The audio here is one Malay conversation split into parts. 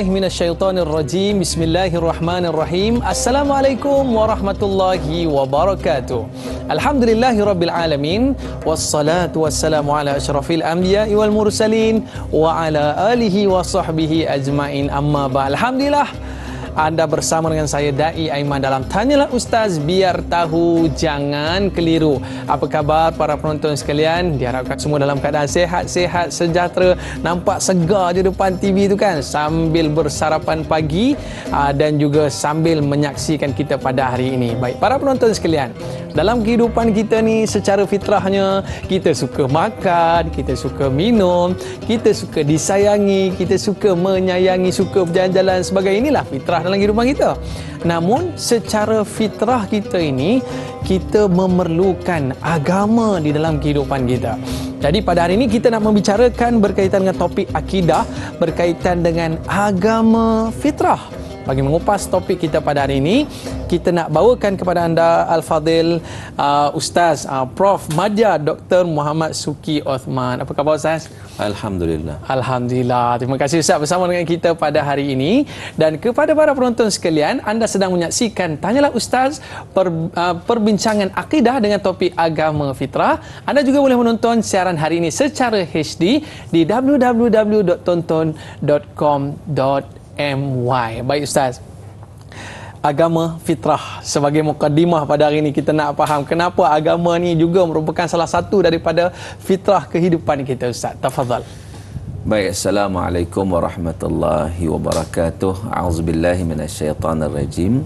billahi minasyaitonir rajim. Bismillahirrahmanirrahim. Assalamualaikum warahmatullahi wabarakatuh. Alhamdulillahirabbil alamin wassalatu wassalamu ala asyrafil anbiya'i wal mursalin wa ala alihi wa sahbihi ajmain. Amma ba'd. Alhamdulillah, Anda bersama dengan saya Dai Aiman dalam Tanyalah Ustaz, biar tahu jangan keliru. Apa khabar para penonton sekalian? Diharapkan semua dalam keadaan sehat-sehat, sejahtera, nampak segar di depan TV tu kan, sambil bersarapan pagi dan juga sambil menyaksikan kita pada hari ini. Baik, para penonton sekalian, dalam kehidupan kita ni secara fitrahnya kita suka makan, kita suka minum, kita suka disayangi, kita suka menyayangi, suka berjalan-jalan sebagai inilah fitrah dalam kehidupan kita. Namun secara fitrah kita ini, kita memerlukan agama di dalam kehidupan kita. Jadi pada hari ini kita nak membicarakan berkaitan dengan topik akidah, berkaitan dengan agama fitrah. Bagi mengupas topik kita pada hari ini, kita nak bawakan kepada anda Al-Fadil Ustaz Prof. Madya Dr. Muhammad Suki Othman. Apa khabar Ustaz? Alhamdulillah. Alhamdulillah. Terima kasih Ustaz bersama dengan kita pada hari ini. Dan kepada para penonton sekalian, anda sedang menyaksikan Tanyalah Ustaz, perbincangan akidah dengan topik agama fitrah. Anda juga boleh menonton siaran hari ini secara HD di www.tonton.com.my. Baik Ustaz, agama fitrah sebagai mukadimah pada hari ini, kita nak faham kenapa agama ni juga merupakan salah satu daripada fitrah kehidupan kita. Ustaz, tafadhal. Baik, Assalamualaikum warahmatullahi wabarakatuh. A'udzubillahi minasyaitanir rajim.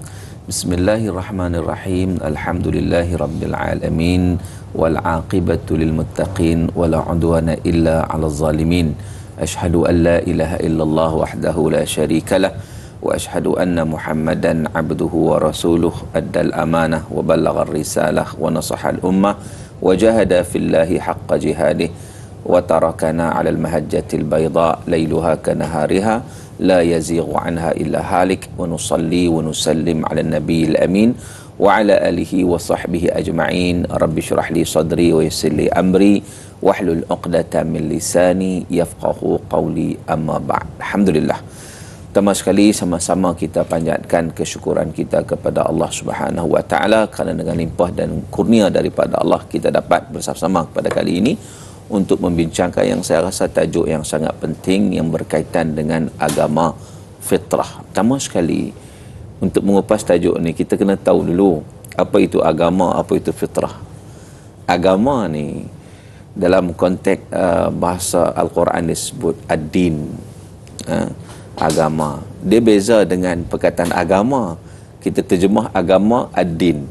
Bismillahirrahmanirrahim. Alhamdulillahi rabbil alamin wal 'aqibatu lil muttaqin wala 'udwana illa 'alal zalimin. Ashhadu an la ilaha illallah wahdahu la syarikalah wa ashhadu anna Muhammadan abduhu wa rasuluh, addal amanah wa ballaghar risalah wa nasahal ummah wa jahada fillahi haqqa jihadih wa tarakana 'alal mahajjatil bayda lailuha kanahariha la yazighu anha illa halik. Wa nusalli wa nusallim 'alan nabiyil amin wa 'ala alihi wa sahbihi ajma'in. Rabbi shrah li sadri wa yassir li amri wahlul 'uqdatam min lisani yafqahu qawli, amma ba'd. Alhamdulillah, pertama sekali sama-sama kita panjatkan kesyukuran kita kepada Allah Subhanahu wa taala kerana dengan limpah dan kurnia daripada Allah kita dapat bersama-sama pada kali ini untuk membincangkan yang saya rasa tajuk yang sangat penting yang berkaitan dengan agama fitrah. Pertama sekali, untuk mengupas tajuk ni kita kena tahu dulu apa itu agama, apa itu fitrah. Agama ni dalam konteks bahasa Al-Quran disebut ad-din, agama. Dia beza dengan perkataan agama. Kita terjemah agama ad-din,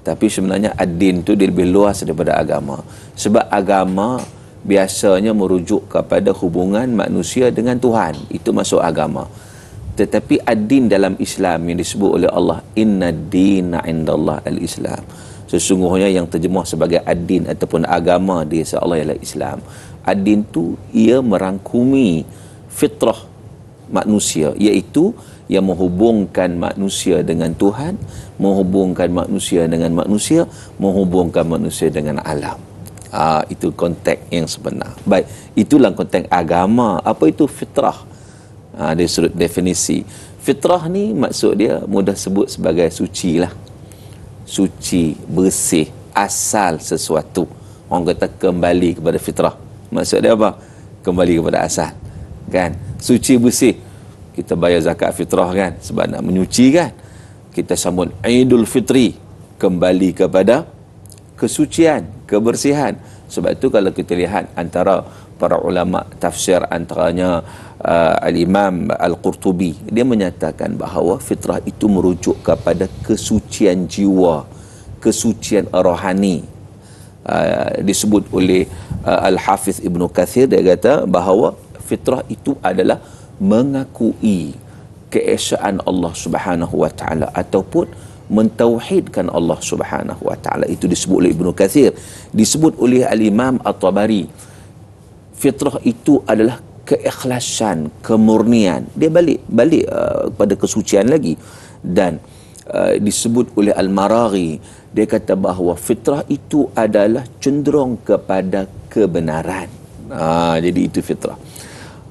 tapi sebenarnya ad-din tu dia lebih luas daripada agama. Sebab agama biasanya merujuk kepada hubungan manusia dengan Tuhan, itu masuk agama. Tetapi ad-din dalam Islam yang disebut oleh Allah, inna ad-dina indallah al-Islam, sesungguhnya yang terjemuh sebagai ad-din ataupun agama di sisi Allah ialah Islam. Ad-din tu ia merangkumi fitrah manusia, iaitu yang menghubungkan manusia dengan Tuhan, menghubungkan manusia dengan manusia, menghubungkan manusia dengan alam. Itu konteks yang sebenar. Baik, itulah konteks agama. Apa itu fitrah? Dia sudut definisi. Fitrah ni maksud dia mudah sebut sebagai suci lah. Suci, bersih, asal sesuatu. Orang kata kembali kepada fitrah. Maksud dia apa? Kembali kepada asal, kan? Suci, bersih. Kita bayar zakat fitrah kan, sebab nak menyuci kan. Kita sambut Idul Fitri, kembali kepada kesucian, kebersihan. Sebab itu kalau kita lihat antara para ulama tafsir, antaranya Al-Imam Al-Qurtubi, dia menyatakan bahawa fitrah itu merujuk kepada kesucian jiwa, kesucian rohani. Disebut oleh Al-Hafiz Ibn Kathir, dia kata bahawa fitrah itu adalah mengakui keesaan Allah Subhanahu wa taala ataupun mentauhidkan Allah Subhanahu wa taala. Itu disebut oleh Ibn Kathir. Disebut oleh Al-Imam At-Tabari, fitrah itu adalah keikhlasan, kemurnian. Dia balik kepada kesucian lagi. Dan disebut oleh Al-Maraghi, dia kata bahawa fitrah itu adalah cenderung kepada kebenaran. Jadi itu fitrah.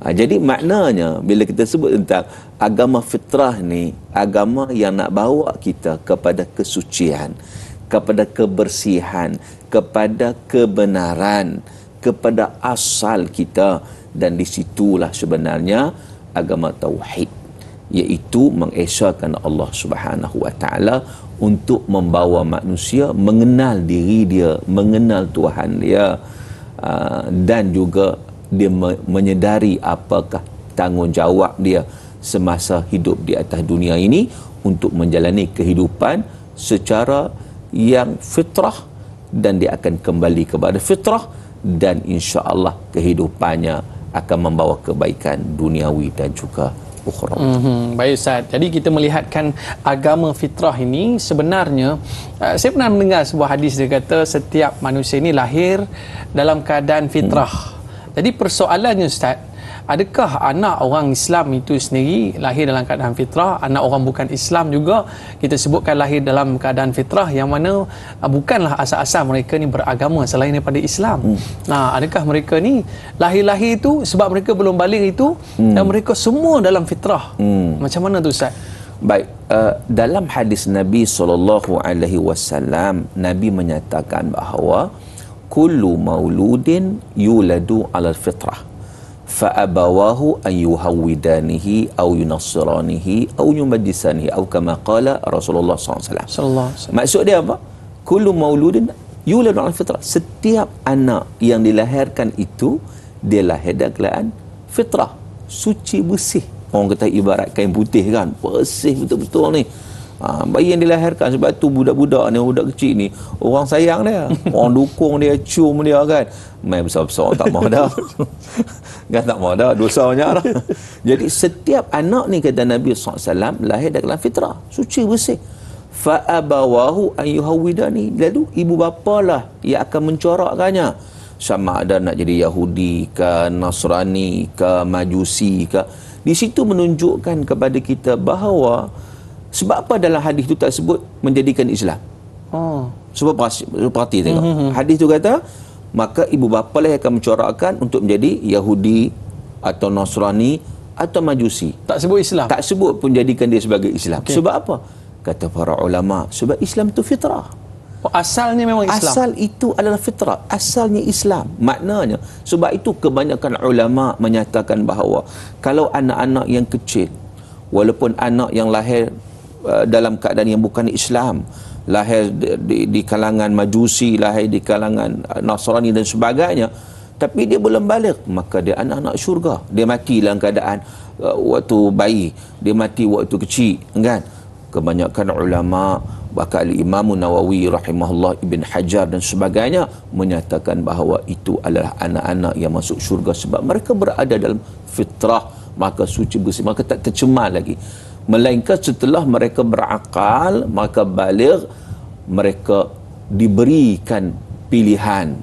Jadi maknanya bila kita sebut tentang agama fitrah ni, agama yang nak bawa kita kepada kesucian, kepada kebersihan, kepada kebenaran, kepada asal kita, dan di situlah sebenarnya agama tauhid, iaitu mengesahkan Allah Subhanahu wa taala untuk membawa manusia mengenal diri dia, mengenal Tuhan dia, dan juga dia menyedari apakah tanggungjawab dia semasa hidup di atas dunia ini untuk menjalani kehidupan secara yang fitrah, dan dia akan kembali kepada fitrah, dan insya-Allah kehidupannya akan membawa kebaikan duniawi dan juga ukhrawi. Baik Ustaz. Jadi kita melihatkan agama fitrah ini sebenarnya, saya pernah mendengar sebuah hadis, dia kata setiap manusia ini lahir dalam keadaan fitrah. Jadi persoalannya Ustaz, adakah anak orang Islam itu sendiri lahir dalam keadaan fitrah, anak orang bukan Islam juga kita sebutkan lahir dalam keadaan fitrah, yang mana bukanlah asal-asal mereka ni beragama selain daripada Islam. Nah, adakah mereka ni lahir-lahir itu sebab mereka belum balik itu, dan mereka semua dalam fitrah? Macam mana tu Ustaz? Baik, dalam hadis Nabi SAW, Nabi menyatakan bahawa kullu mauludin yuladu alal fitrah fa'abawahu an yuhawwidanihi aw yunassiranihi aw yumajjisanihi aw kama qala Rasulullah SAW. Maksud dia apa? Kullu mauludin yuladu alal fitrah, setiap anak yang dilahirkan itu dia lahir dalam keadaan fitrah, suci bersih. Orang kata ibarat kain putih kan, bersih betul-betul ni. Bayi yang dilahirkan, sebab tu budak-budak ni, budak kecil ni, orang sayang dia, orang dukung dia, cium dia kan. Main besar-besar tak mau dah. Kan tak mau dah, dosa banyak dah. Jadi setiap anak ni, kata Nabi SAW, lahir dalam fitrah, suci bersih. Fa'abawahu ayyuhawidani, lalu ibu bapa lah yang akan mencorakkannya, sama ada nak jadi Yahudi ke, Nasrani ke, Majusi ke. Di situ menunjukkan kepada kita bahawa sebab apa dalam hadis itu tak sebut menjadikan Islam. Sebab perhati tengok. Hadis itu kata, maka ibu bapa lah akan mencorakkan untuk menjadi Yahudi atau Nasrani atau Majusi. Tak sebut Islam. Tak sebut pun jadikan dia sebagai Islam. Okay. Sebab apa? Kata para ulama, sebab Islam itu fitrah. Asalnya memang Islam. Asal itu adalah fitrah, asalnya Islam. Maknanya, sebab itu kebanyakan ulama menyatakan bahawa kalau anak-anak yang kecil, walaupun anak yang lahir dalam keadaan yang bukan Islam, lahir di kalangan Majusi, lahir di kalangan Nasrani dan sebagainya, tapi dia belum balik, maka dia anak-anak syurga. Dia mati dalam keadaan waktu bayi, dia mati waktu kecil, kan? Kebanyakan ulama, bahkan Imam Nawawi rahimahullah, Ibn Hajar dan sebagainya menyatakan bahawa itu adalah anak-anak yang masuk syurga sebab mereka berada dalam fitrah, maka suci bersih, maka tak tercemar lagi. Melainkan setelah mereka berakal, maka balik, mereka diberikan pilihan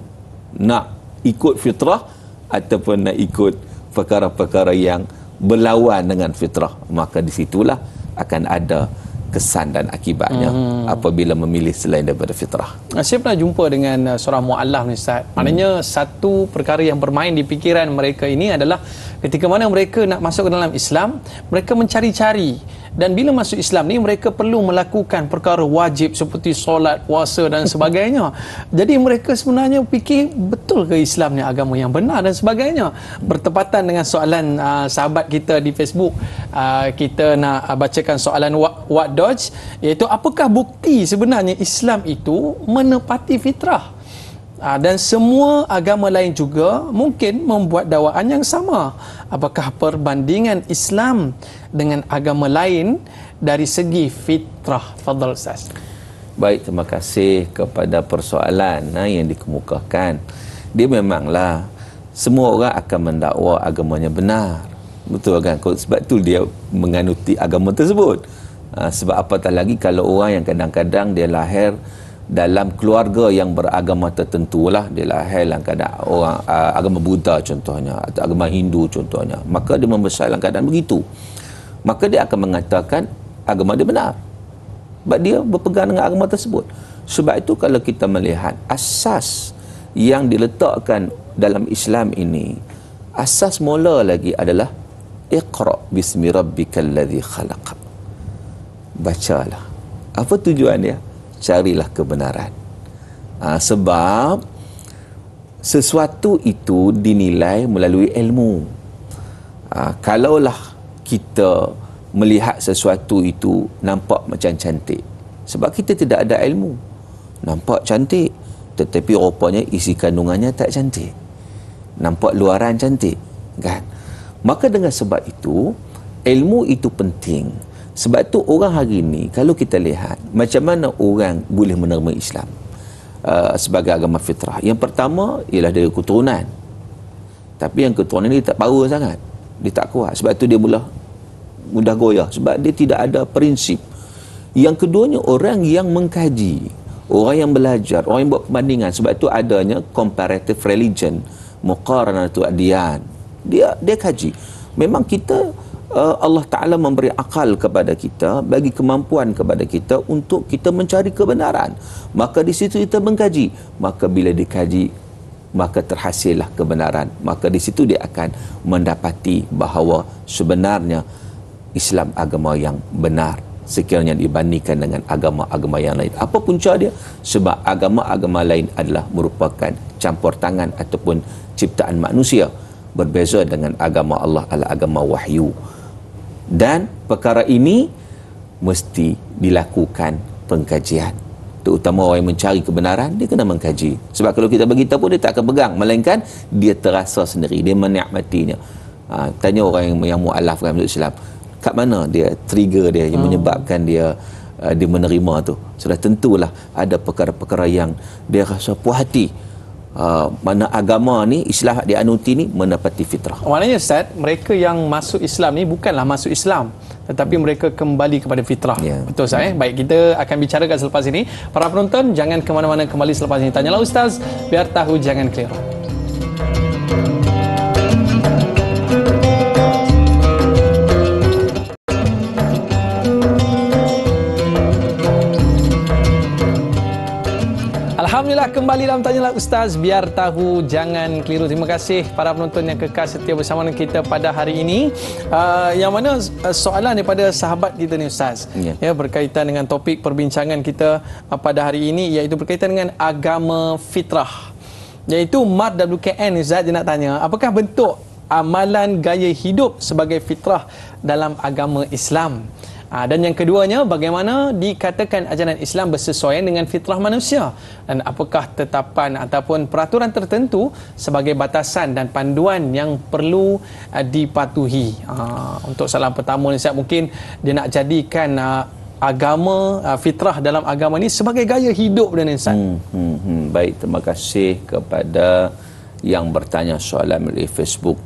nak ikut fitrah ataupun nak ikut perkara-perkara yang berlawan dengan fitrah. Maka disitulah akan ada kesan dan akibatnya apabila memilih selain daripada fitrah. Saya pernah jumpa dengan seorang mu'alaf ni Ustaz. Maknanya satu perkara yang bermain di fikiran mereka ini adalah ketika mana mereka nak masuk ke dalam Islam, mereka mencari-cari, dan bila masuk Islam ni mereka perlu melakukan perkara wajib seperti solat, puasa dan sebagainya. Jadi mereka sebenarnya fikir, betul ke Islam ni agama yang benar dan sebagainya. Bertepatan dengan soalan sahabat kita di Facebook, kita nak bacakan soalan Wak Dodge, iaitu apakah bukti sebenarnya Islam itu menepati fitrah? Dan semua agama lain juga mungkin membuat dakwaan yang sama. Apakah perbandingan Islam dengan agama lain dari segi fitrah? Fadhal Ustaz. Baik, terima kasih kepada persoalan yang dikemukakan. Dia memanglah semua orang akan mendakwa agamanya benar. Betul kan? Sebab tu dia menganuti agama tersebut. Sebab apatah lagi kalau orang yang kadang-kadang dia lahir dalam keluarga yang beragama tertentu lah, dia lahir dalam keadaan orang agama Buddha contohnya, atau agama Hindu contohnya, maka dia membesar dalam keadaan begitu, maka dia akan mengatakan agama dia benar sebab dia berpegang dengan agama tersebut. Sebab itu kalau kita melihat asas yang diletakkan dalam Islam ini Asas mula lagi adalah Iqra bismi rabbikal ladzi khalaq. Bacalah. Apa tujuan dia? Carilah kebenaran. Sebab sesuatu itu dinilai melalui ilmu. Kalaulah kita melihat sesuatu itu nampak macam cantik, sebab kita tidak ada ilmu, nampak cantik tetapi rupanya isi kandungannya tak cantik, nampak luaran cantik, kan? Maka dengan sebab itu ilmu itu penting. Sebab tu orang hari ini kalau kita lihat macam mana orang boleh menerima Islam sebagai agama fitrah. Yang pertama ialah dari keturunan, tapi yang keturunan ni tak power sangat, dia tak kuat, sebab tu dia mudah goyah, sebab dia tidak ada prinsip. Yang keduanya orang yang mengkaji, orang yang belajar, orang yang buat perbandingan. Sebab tu adanya comparative religion, muqaranatu adyan. Dia kaji. Memang kita Allah Ta'ala memberi akal kepada kita, bagi kemampuan kepada kita untuk kita mencari kebenaran. Maka di situ kita mengkaji. Maka bila dikaji, maka terhasillah kebenaran. Maka di situ dia akan mendapati bahawa sebenarnya Islam agama yang benar sekiranya dibandingkan dengan agama-agama yang lain. Apa punca dia? Sebab agama-agama lain adalah merupakan campur tangan ataupun ciptaan manusia, berbeza dengan agama Allah adalah agama wahyu. Dan perkara ini mesti dilakukan pengkajian. Terutama orang yang mencari kebenaran, dia kena mengkaji. Sebab kalau kita bagi tahu pun dia tak akan pegang, melainkan dia terasa sendiri, dia menikmatinya. Tanya orang yang mu'alaf kan Islam, kat mana dia trigger dia yang menyebabkan dia menerima tu. Sudah tentulah ada perkara-perkara yang dia rasa puas hati. Mana agama ni, Islam dianuti ni menepati fitrah. Maknanya Ustaz, mereka yang masuk Islam ni bukanlah masuk Islam, tetapi mereka kembali kepada fitrah. Betul Ustaz? Baik, kita akan bicarakan selepas ini. Para penonton jangan ke mana-mana, kembali selepas ini. Tanyalah Ustaz, biar tahu jangan keliru. Alhamdulillah, kembali dalam Tanyalah Ustaz, biar tahu jangan keliru. Terima kasih para penonton yang kekal setia bersama dengan kita pada hari ini. Yang mana soalan daripada sahabat kita ni Ustaz, ya, berkaitan dengan topik perbincangan kita pada hari ini, iaitu berkaitan dengan agama fitrah, iaitu Mat WKN. Ustaz, dia nak tanya, apakah bentuk amalan gaya hidup sebagai fitrah dalam agama Islam? Dan yang keduanya, bagaimana dikatakan ajaran Islam bersesuaian dengan fitrah manusia, dan apakah tetapan ataupun peraturan tertentu sebagai batasan dan panduan yang perlu dipatuhi? Untuk soalan pertama ni Ustaz, mungkin dia nak jadikan agama fitrah dalam agama ni sebagai gaya hidup dia ni Ustaz. Baik, terima kasih kepada yang bertanya soalan melalui Facebook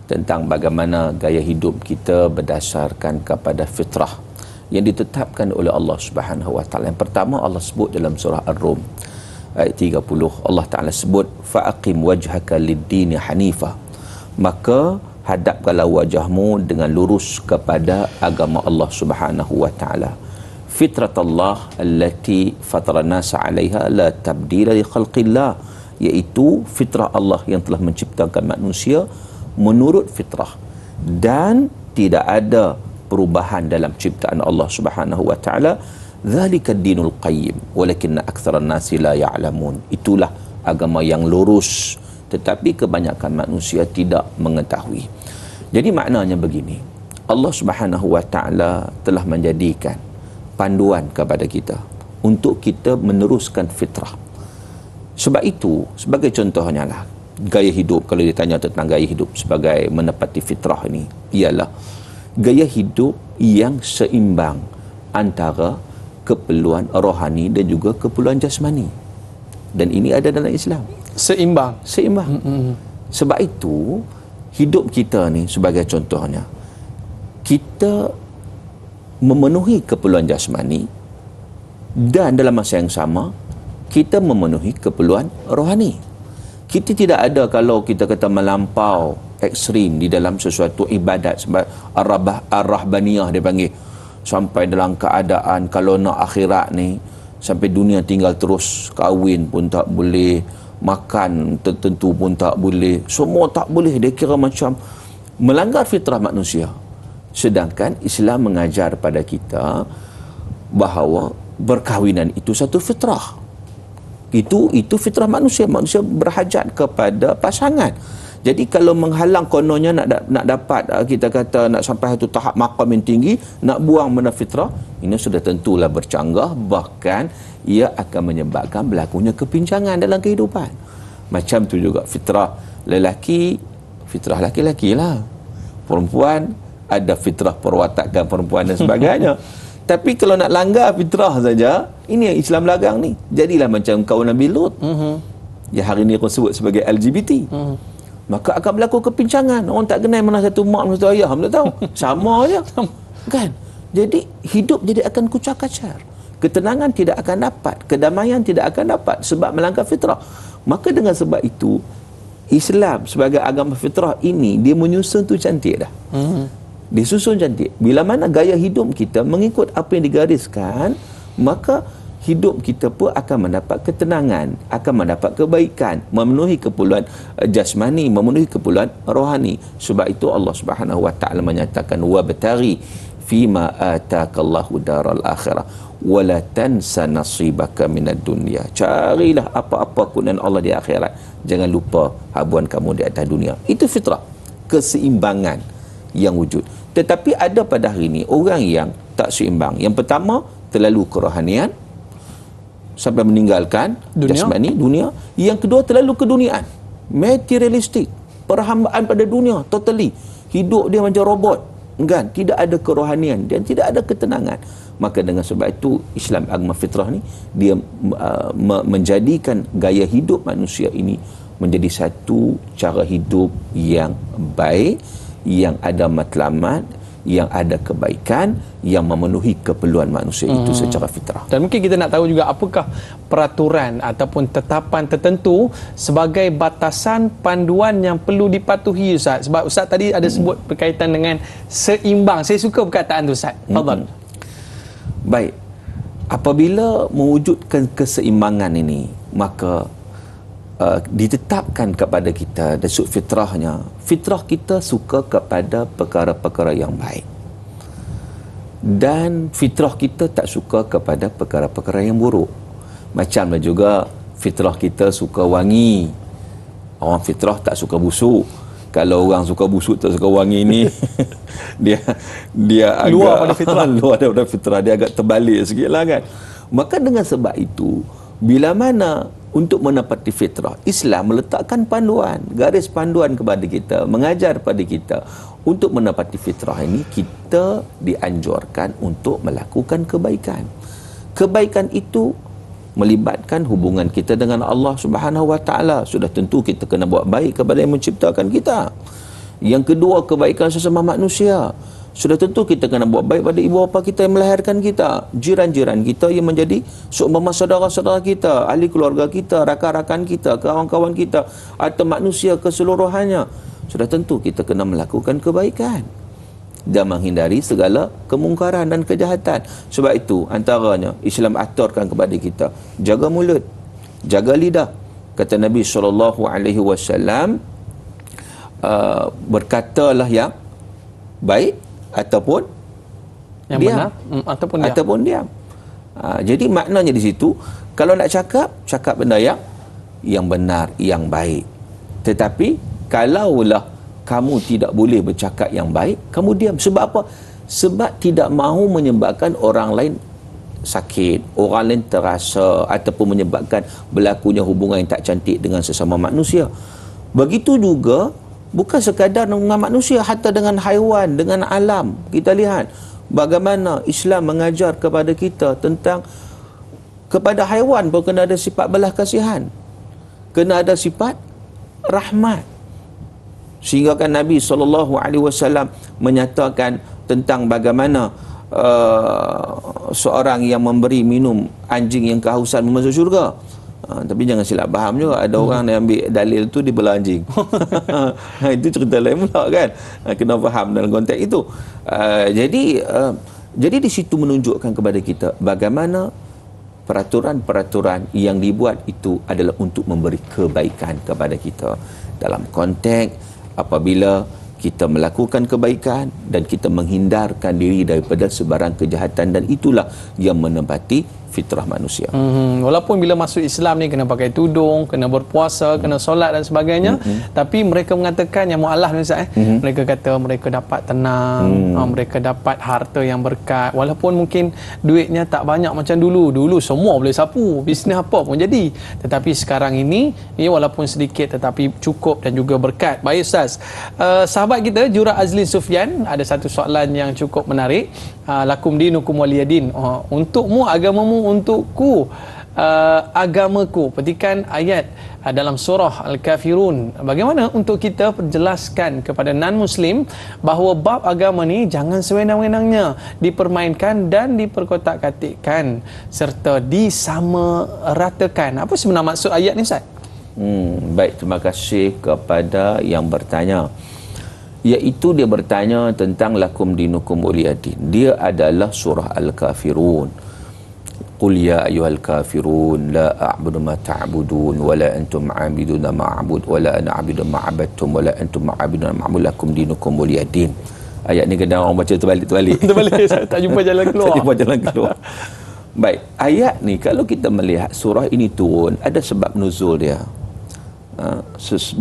tentang bagaimana gaya hidup kita berdasarkan kepada fitrah yang ditetapkan oleh Allah Subhanahu wa taala. Yang pertama Allah sebut dalam surah Ar-Rum ayat 30, Allah Taala sebut fa'aqim wajhaka lid-dini hanifa, maka hadapkanlah wajahmu dengan lurus kepada agama Allah Subhanahu wa taala. Fitratallah allati fatara an-nasa 'alaiha la tabdila li khalqillah, iaitu fitrah Allah yang telah menciptakan manusia menurut fitrah, dan tidak ada perubahan dalam ciptaan Allah Subhanahu wa taala. Dzalika ad-dinul qayyim walakinna aktsaran nasi la ya'lamun. Itulah agama yang lurus, tetapi kebanyakan manusia tidak mengetahui. Jadi maknanya begini, Allah Subhanahu wa taala telah menjadikan panduan kepada kita untuk kita meneruskan fitrah. Sebab itu, sebagai contohnya lah, gaya hidup, kalau ditanya tentang gaya hidup sebagai menepati fitrah ini, ialah gaya hidup yang seimbang antara keperluan rohani dan juga keperluan jasmani. Dan ini ada dalam Islam. Seimbang. Sebab itu, hidup kita ni sebagai contohnya, kita memenuhi keperluan jasmani dan dalam masa yang sama kita memenuhi keperluan rohani. Kita tidak ada kalau kita kata melampau ekstrim di dalam sesuatu ibadat, sebab ar-rahbaniyah dia panggil, sampai dalam keadaan kalau nak akhirat ni sampai dunia tinggal terus, kahwin pun tak boleh, makan tertentu pun tak boleh, semua tak boleh. Dia kira macam melanggar fitrah manusia. Sedangkan Islam mengajar pada kita bahawa berkahwinan itu satu fitrah. Itu fitrah manusia. Manusia berhajat kepada pasangan. Jadi kalau menghalang kononnya nak dapat, kita kata nak sampai satu tahap maqam yang tinggi, nak buang benda fitrah, ini sudah tentulah bercanggah, bahkan ia akan menyebabkan berlakunya kepincangan dalam kehidupan. Macam tu juga fitrah lelaki, fitrah laki-laki lah. Perempuan ada fitrah perwatakan perempuan dan sebagainya. Tapi kalau nak langgar fitrah saja, ini yang Islam larang ni. Jadilah macam kaum Nabi Lut. Yang hari ni orang sebut sebagai LGBT. Maka akan berlaku kepincangan. Orang tak kenal mana satu mak, mana satu ayah, tak tahu. Sama aja. Kan? Jadi hidup jadi akan kucar-kacir. Ketenangan tidak akan dapat, kedamaian tidak akan dapat sebab melanggar fitrah. Maka dengan sebab itu Islam sebagai agama fitrah ini, dia menyusun tu cantik dah. Disusun cantik. Bila mana gaya hidup kita mengikut apa yang digariskan, maka hidup kita pun akan mendapat ketenangan, akan mendapat kebaikan, memenuhi keperluan jasmani, memenuhi keperluan rohani. Sebab itu Allah Subhanahu wa taala menyatakan wabtaghi fima ataakallahu daral akhirah wala tansa nasibaka minad dunya. Carilah apa-apa kenan Allah di akhirat, jangan lupa habuan kamu di atas dunia. Itu fitrah, keseimbangan yang wujud. Tetapi ada pada hari ini orang yang tak seimbang. Yang pertama, terlalu kerohanian sampai meninggalkan jasmani, dunia. Yang kedua, terlalu keduniaan, materialistik, perhambaan pada dunia totally. Hidup dia macam robot, kan? Tidak ada kerohanian dan tidak ada ketenangan. Maka dengan sebab itu Islam agama fitrah ni, dia menjadikan gaya hidup manusia ini menjadi satu cara hidup yang baik, yang ada matlamat, yang ada kebaikan, yang memenuhi keperluan manusia itu secara fitrah. Dan mungkin kita nak tahu juga apakah peraturan ataupun tetapan tertentu sebagai batasan panduan yang perlu dipatuhi, Ustaz. Sebab Ustaz tadi ada sebut berkaitan dengan seimbang. Saya suka perkataan tu, Ustaz. Fadhal. Baik. Apabila mewujudkan keseimbangan ini, maka ditetapkan kepada kita dari sudut fitrahnya, fitrah kita suka kepada perkara-perkara yang baik, dan fitrah kita tak suka kepada perkara-perkara yang buruk. Macamlah juga fitrah kita suka wangi, orang fitrah tak suka busuk. Kalau orang suka busuk tak suka wangi ni dia agak luar pada fitrah. Luar daripada fitrah, dia agak terbalik sikit lah, kan. Maka dengan sebab itu, bila mana untuk menepati fitrah, Islam meletakkan panduan, garis panduan kepada kita, mengajar pada kita untuk menepati fitrah ini, kita dianjurkan untuk melakukan kebaikan. Kebaikan itu melibatkan hubungan kita dengan Allah Subhanahu wa taala. Sudah tentu kita kena buat baik kepada yang menciptakan kita. Yang kedua, kebaikan sesama manusia. Sudah tentu kita kena buat baik pada ibu bapa kita yang melahirkan kita, jiran-jiran kita yang menjadi seumpama saudara-saudara kita, ahli keluarga kita, rakan-rakan kita, kawan-kawan kita, atau manusia keseluruhannya. Sudah tentu kita kena melakukan kebaikan dan menghindari segala kemungkaran dan kejahatan. Sebab itu antaranya Islam aturkan kepada kita, jaga mulut, jaga lidah. Kata Nabi SAW, berkatalah yang baik ataupun yang diam, benar ataupun diam. Jadi maknanya di situ, kalau nak cakap benda yang benar, yang baik. Tetapi kalaulah kamu tidak boleh bercakap yang baik, kamu diam. Sebab apa? Sebab tidak mahu menyebabkan orang lain sakit, orang lain terasa, ataupun menyebabkan berlakunya hubungan yang tak cantik dengan sesama manusia. Begitu juga bukan sekadar dengan manusia, hatta dengan haiwan, dengan alam. Kita lihat bagaimana Islam mengajar kepada kita tentang kepada haiwan pun kena ada sifat belas kasihan, kena ada sifat rahmat. Sehingga kan Nabi SAW menyatakan tentang bagaimana seorang yang memberi minum anjing yang kehausan masuk syurga. Tapi jangan silap faham juga, ada orang yang ambil dalil tu dibelah anjing. Itu cerita lain pula, kan. Kena faham dalam konteks itu. Jadi di situ menunjukkan kepada kita bagaimana peraturan-peraturan yang dibuat itu adalah untuk memberi kebaikan kepada kita. Dalam konteks apabila kita melakukan kebaikan dan kita menghindarkan diri daripada sebarang kejahatan, dan itulah yang menempati fitrah manusia. Walaupun bila masuk Islam ni kena pakai tudung, kena berpuasa, kena solat dan sebagainya, tapi mereka mengatakan yang mu'alaf ni Ustaz, mereka kata mereka dapat tenang, mereka dapat harta yang berkat, walaupun mungkin duitnya tak banyak macam dulu. Dulu semua boleh sapu, bisnes apa pun jadi. Tetapi sekarang ini, walaupun sedikit tetapi cukup dan juga berkat. Baik Ustaz, sahabat kita Jura Azlin Sufyan ada satu soalan yang cukup menarik. Lakum dinukum waliyadin. Untukmu agamamu, untukku agamaku. Petikan ayat dalam surah Al-Kafirun. Bagaimana untuk kita perjelaskan kepada non-Muslim bahawa bab agama ni jangan sewenang-wenangnya dipermainkan dan diperkotak-katikkan serta disamaratakan. Apa sebenarnya maksud ayat ni Ustaz? Baik, terima kasih kepada yang bertanya. Iaitu dia bertanya tentang lakum dinukum waliyadin. Dia adalah surah Al-Kafirun. Qul ya ayyuhal kafirun la a'budu ma ta'budun wa la antum 'abiduna ma a'bud wa la ana 'abidu ma 'abadtum wa la antum 'abiduna ma 'abud lakum dinukum waliyadin. Ayat ni kadang orang baca terbalik. Tak jumpa jalan keluar. Tak jumpa jalan keluar. Baik, ayat ni kalau kita melihat surah ini turun, ada sebab nuzul dia.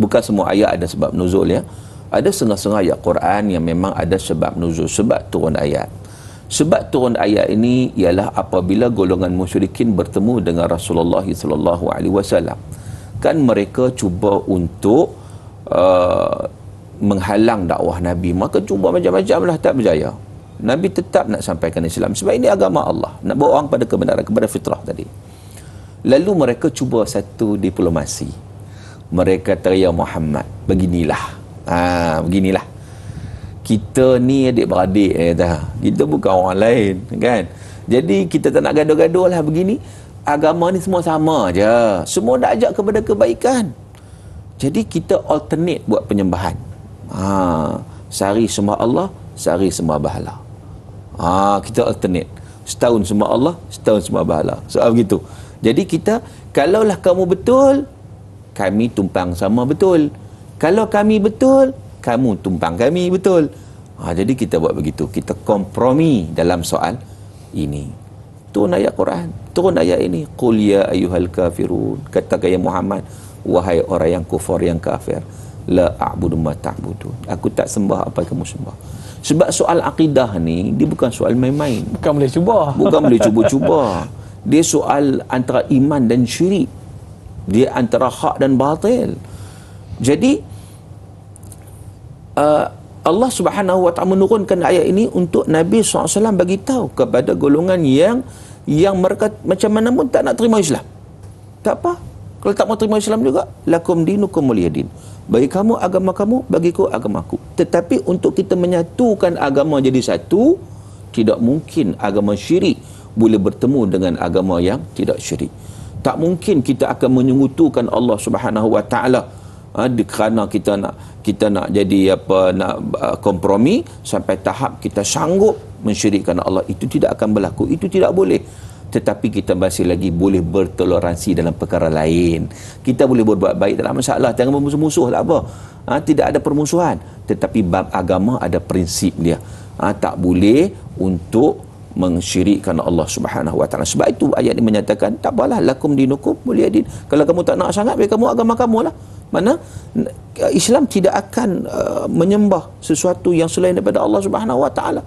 Bukan semua ayat ada sebab nuzul ya. Ada setengah-setengah ayat Quran yang memang ada sebab nuzul, sebab turun ayat. Sebab turun ayat ini ialah apabila golongan musyrikin bertemu dengan Rasulullah sallallahu alaihi wasallam. Kan mereka cuba untuk menghalang dakwah Nabi, maka cuba macam-macam lah, tak berjaya. Nabi tetap nak sampaikan Islam sebab ini agama Allah, nak bawa orang pada kebenaran, kepada fitrah tadi. Lalu mereka cuba satu diplomasi. Mereka kata, ya Muhammad, beginilah. Beginilah, kita ni adik-beradik kita bukan orang lain kan, jadi kita tak nak gaduh-gaduh lah. Begini, agama ni semua sama je, semua nak ajak kepada kebaikan, jadi kita alternate buat penyembahan. Sehari sembah Allah, sehari sembah bahala. Kita alternate, setahun sembah Allah, setahun sembah bahala, soal begitu. Jadi kita, kalaulah kamu betul, kami tumpang sama betul. Kalau kami betul, kamu tumpang kami betul. Jadi kita buat begitu. Kita kompromi dalam soal ini. Turun ayat Quran, turun ayat ini. Qul ya ayyuhal kafirun. Katakan ya Muhammad, wahai orang yang kufur, yang kafir. La a'budu ma ta'budun. Aku tak sembah apa yang kamu sembah. Sebab soal akidah ni, dia bukan soal main-main. Bukan boleh cuba. Bukan boleh cuba-cuba. Dia soal antara iman dan syirik. Dia antara hak dan batil. Jadi Allah Subhanahu wa ta'ala menurunkan ayat ini untuk Nabi SAW bagi tahu kepada golongan yang mereka macam mana pun tak nak terima Islam. Tak apa, kalau tak mau terima Islam juga, lakum dinukum waliyadin. Bagi kamu agama kamu, bagiku agamaku. Tetapi untuk kita menyatukan agama jadi satu, tidak mungkin agama syirik boleh bertemu dengan agama yang tidak syirik. Tak mungkin kita akan menyekutukan Allah Subhanahu wa ta'ala kerana kita nak jadi kompromi sampai tahap kita sanggup mensyirikkan Allah. Itu tidak akan berlaku, itu tidak boleh. Tetapi kita masih lagi boleh bertoleransi dalam perkara lain. Kita boleh berbuat baik dalam masalah, jangan bermusuh-musuh lah apa. Tidak ada permusuhan. Tetapi bab agama ada prinsip dia. Tak boleh untuk mensyirikkan Allah Subhanahu wa ta'ala. Sebab itu ayat ini menyatakan, tak apalah, lakum dinukum waliyadin. Kalau kamu tak nak sangat, biar kamu agama kamu lah. Mana Islam tidak akan menyembah sesuatu yang selain daripada Allah Subhanahu wa ta'ala.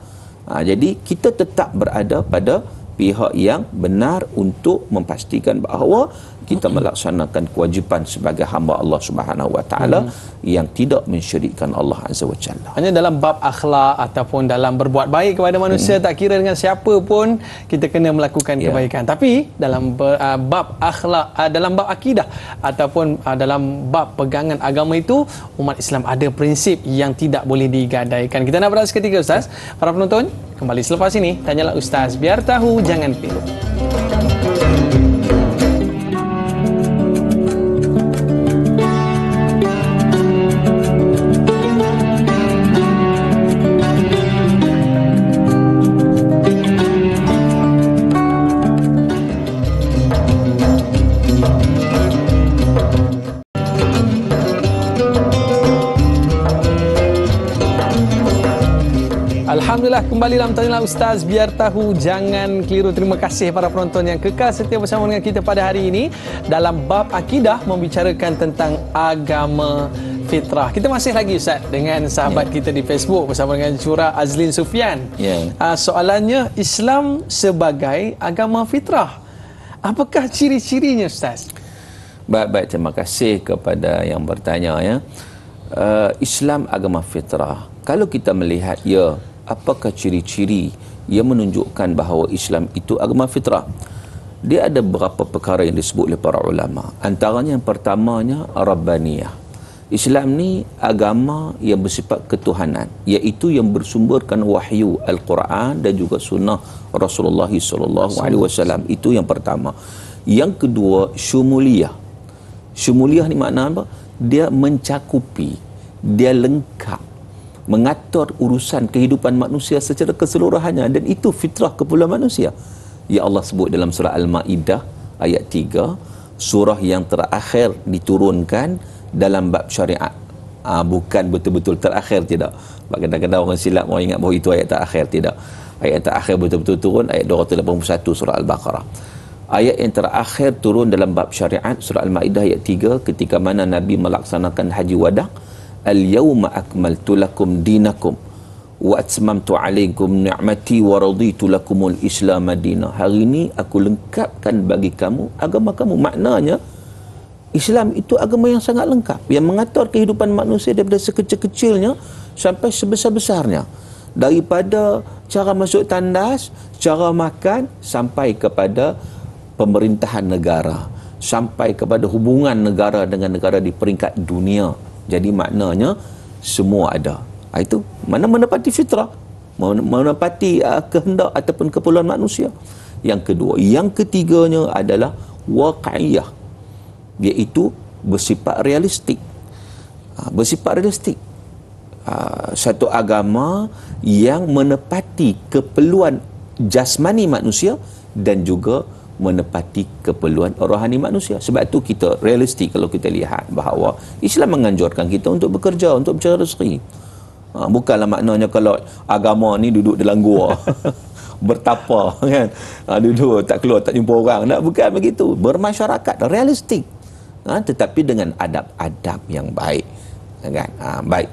Jadi kita tetap berada pada pihak yang benar untuk memastikan bahawa kita melaksanakan kewajipan sebagai hamba Allah Subhanahu wa ta'ala yang tidak mensyirikkan Allah Azza wa Jalla. Hanya dalam bab akhlak ataupun dalam berbuat baik kepada manusia, tak kira dengan siapa pun kita kena melakukan kebaikan. Tapi dalam bab akhlak, dalam bab akidah ataupun dalam bab pegangan agama itu, umat Islam ada prinsip yang tidak boleh digadaikan. Kita nak berehat seketika Ustaz. Para penonton, kembali selepas ini, tanyalah Ustaz, biar tahu jangan pilu. kembali dalam Tanya Ustaz, biar tahu jangan keliru. Terima kasih para penonton yang kekal setia bersama dengan kita pada hari ini dalam bab akidah, membicarakan tentang agama fitrah. Kita masih lagi Ustaz dengan sahabat kita di Facebook bersama dengan Syura Azlin Sufian. Soalannya, Islam sebagai agama fitrah, apakah ciri-cirinya Ustaz? Baik, terima kasih kepada yang bertanya ya. Islam agama fitrah. Kalau kita melihat apakah ciri-ciri yang menunjukkan bahawa Islam itu agama fitrah? Dia ada beberapa perkara yang disebut oleh para ulama. Antaranya yang pertamanya Rabbaniyah. Islam ni agama yang bersifat ketuhanan, iaitu yang bersumberkan wahyu Al-Quran dan juga sunnah Rasulullah SAW. Itu yang pertama. Yang kedua, syumuliyah. Syumuliyah ni makna apa? Dia mencakupi, dia lengkap, mengatur urusan kehidupan manusia secara keseluruhannya, dan itu fitrah keperluan manusia. Ya Allah sebut dalam surah Al-Ma'idah ayat 3, surah yang terakhir diturunkan dalam bab syariat. Bukan betul-betul terakhir, tidak. Kadang-kadang orang silap, orang ingat bahawa itu ayat terakhir. Tidak. Ayat terakhir betul-betul turun ayat 281 surah Al-Baqarah. Ayat yang terakhir turun dalam bab syariat surah Al-Ma'idah ayat 3, ketika mana Nabi melaksanakan haji wada'. Al-yawma akmaltu lakum dinakum wa atmamtu alaikum ni'mati wa raditu lakumul Islam madina. Hari ini aku lengkapkan bagi kamu agama kamu. Maknanya Islam itu agama yang sangat lengkap, yang mengatur kehidupan manusia daripada sekecil-kecilnya sampai sebesar-besarnya, daripada cara masuk tandas, cara makan, sampai kepada pemerintahan negara, sampai kepada hubungan negara dengan negara di peringkat dunia. Jadi maknanya semua ada. Itu mana menepati fitrah, menepati kehendak ataupun keperluan manusia. Yang kedua, yang ketiganya adalah waqi'iyah, iaitu bersifat realistik. Bersifat realistik. Satu agama yang menepati keperluan jasmani manusia dan juga menepati keperluan rohani manusia. Sebab itu kita realistik kalau kita lihat bahawa Islam menganjurkan kita untuk bekerja, untuk mencari rezeki. Bukanlah maknanya kalau agama ni duduk dalam gua bertapa kan, duduk tak keluar, tak jumpa orang. Tak, bukan begitu. Bermasyarakat, realistik, tetapi dengan adab-adab yang baik kan. Baik.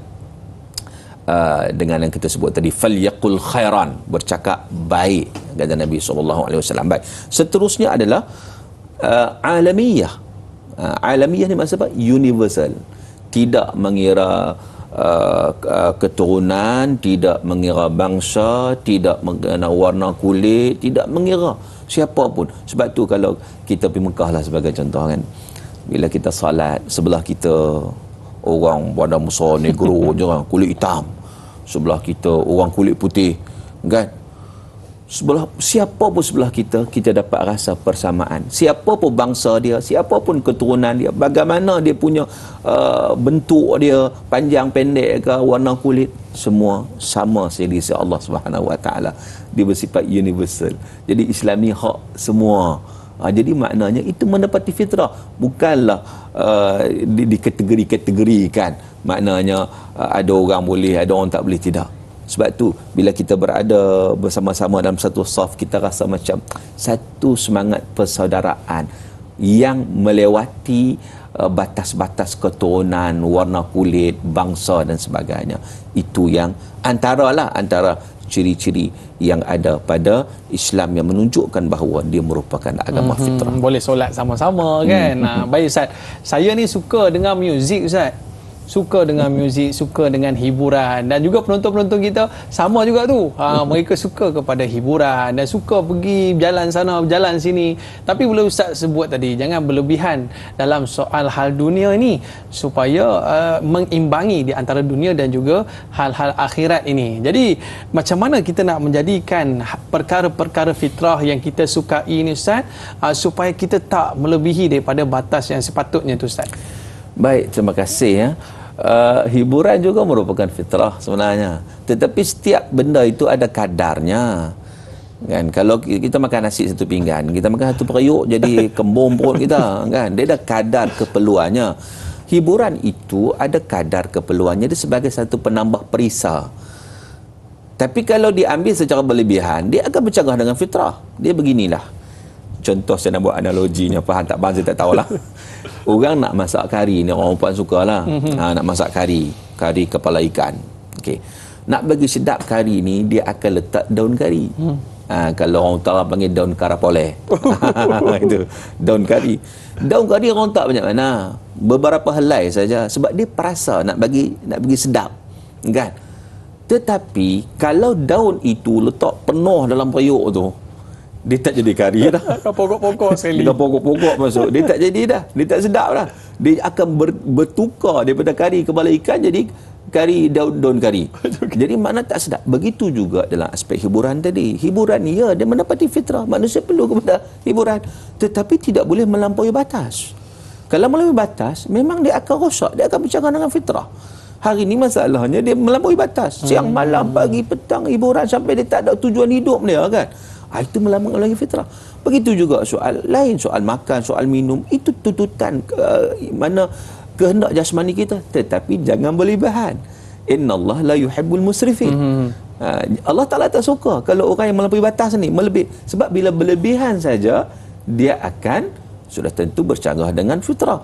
Dengan yang kita sebut tadi, falyaqul khairan, bercakap baik, kata Nabi SAW. Baik. Seterusnya adalah alamiyah. Alamiyah ni maksud apa? Universal. Tidak mengira keturunan, tidak mengira bangsa, tidak mengira warna kulit, tidak mengira siapa pun. Sebab tu kalau kita pergi Mekah lah sebagai contoh kan, bila kita salat, sebelah kita orang pada musa negro je kan, kulit hitam, sebelah kita orang kulit putih kan, siapa pun sebelah kita, kita dapat rasa persamaan. Siapa pun bangsa dia, siapa pun keturunan dia, bagaimana dia punya bentuk dia, panjang pendek ke, warna kulit, semua sama di sisi Allah Subhanahu Wa Taala. Dia bersifat universal. Jadi Islam ni hak semua. Jadi maknanya itu menepati fitrah, bukanlah dikategori-kategorikan. Maknanya ada orang boleh, ada orang tak boleh, tidak. Sebab tu bila kita berada bersama-sama dalam satu saf, kita rasa macam satu semangat persaudaraan yang melewati batas-batas keturunan, warna kulit, bangsa dan sebagainya. Itu yang antara ciri-ciri yang ada pada Islam yang menunjukkan bahawa dia merupakan agama fitrah. Boleh solat sama-sama kan. Baik Ustaz, saya ni suka dengar muzik Ustaz. Suka dengan muzik, suka dengan hiburan, dan juga penonton-penonton kita sama juga tu. Mereka suka kepada hiburan dan suka pergi berjalan sana, berjalan sini. Tapi bila Ustaz sebut tadi, jangan berlebihan dalam soal hal dunia ini, supaya mengimbangi di antara dunia dan juga hal-hal akhirat ini. Jadi macam mana kita nak menjadikan perkara-perkara fitrah yang kita sukai ini Ustaz, supaya kita tak melebihi daripada batas yang sepatutnya tu Ustaz? Baik, terima kasih ya. Hiburan juga merupakan fitrah sebenarnya, tetapi setiap benda itu ada kadarnya kan. Kalau kita makan nasi satu pinggan, kita makan satu periuk, jadi kembung perut kita kan. Dia ada kadar keperluannya. Hiburan itu ada kadar keperluannya, dia sebagai satu penambah perisa. Tapi kalau diambil secara berlebihan, dia akan bercanggah dengan fitrah. Dia beginilah. Contoh saya nak buat analoginya, faham tak faham saya tak tahulah. Orang nak masak kari ni, orang perempuan sukalah. Nak masak kari kepala ikan. Okey. Nak bagi sedap kari ni, dia akan letak daun kari. Kalau orang utara panggil daun karapoleh. Itu daun kari. Daun kari orang tak banyak mana. Beberapa helai saja sebab dia perasa nak bagi sedap. Kan? Tetapi kalau daun itu letak penuh dalam periuk tu, dia tak jadi kari dah. Pokok-pokok sekali. Dengan pokok-pokok masuk, dia tak jadi dah. Dia tak sedap dah. Dia akan bertukar daripada kari kepala ikan jadi kari daun kari. Jadi mana tak sedap. Begitu juga dalam aspek hiburan tadi. Hiburan ni dia mendapati fitrah. Manusia perlu kepada hiburan. Tetapi tidak boleh melampaui batas. Kalau melampaui batas, memang dia akan rosak. Dia akan bercanggah dengan fitrah. Hari ni masalahnya dia melampaui batas. Siang, malam, pagi, petang, hiburan sampai dia tak ada tujuan hidup dia kan. Itu melampaui fitrah. Begitu juga soal lain, soal makan, soal minum. Itu tuntutan mana kehendak jasmani kita. Tetapi jangan berlebihan. Innallaha la yuhibbul musrifin. Allah Ta'ala tak suka kalau orang yang melampaui batas ni melebih. Sebab bila berlebihan saja, dia akan sudah tentu bercanggah dengan fitrah.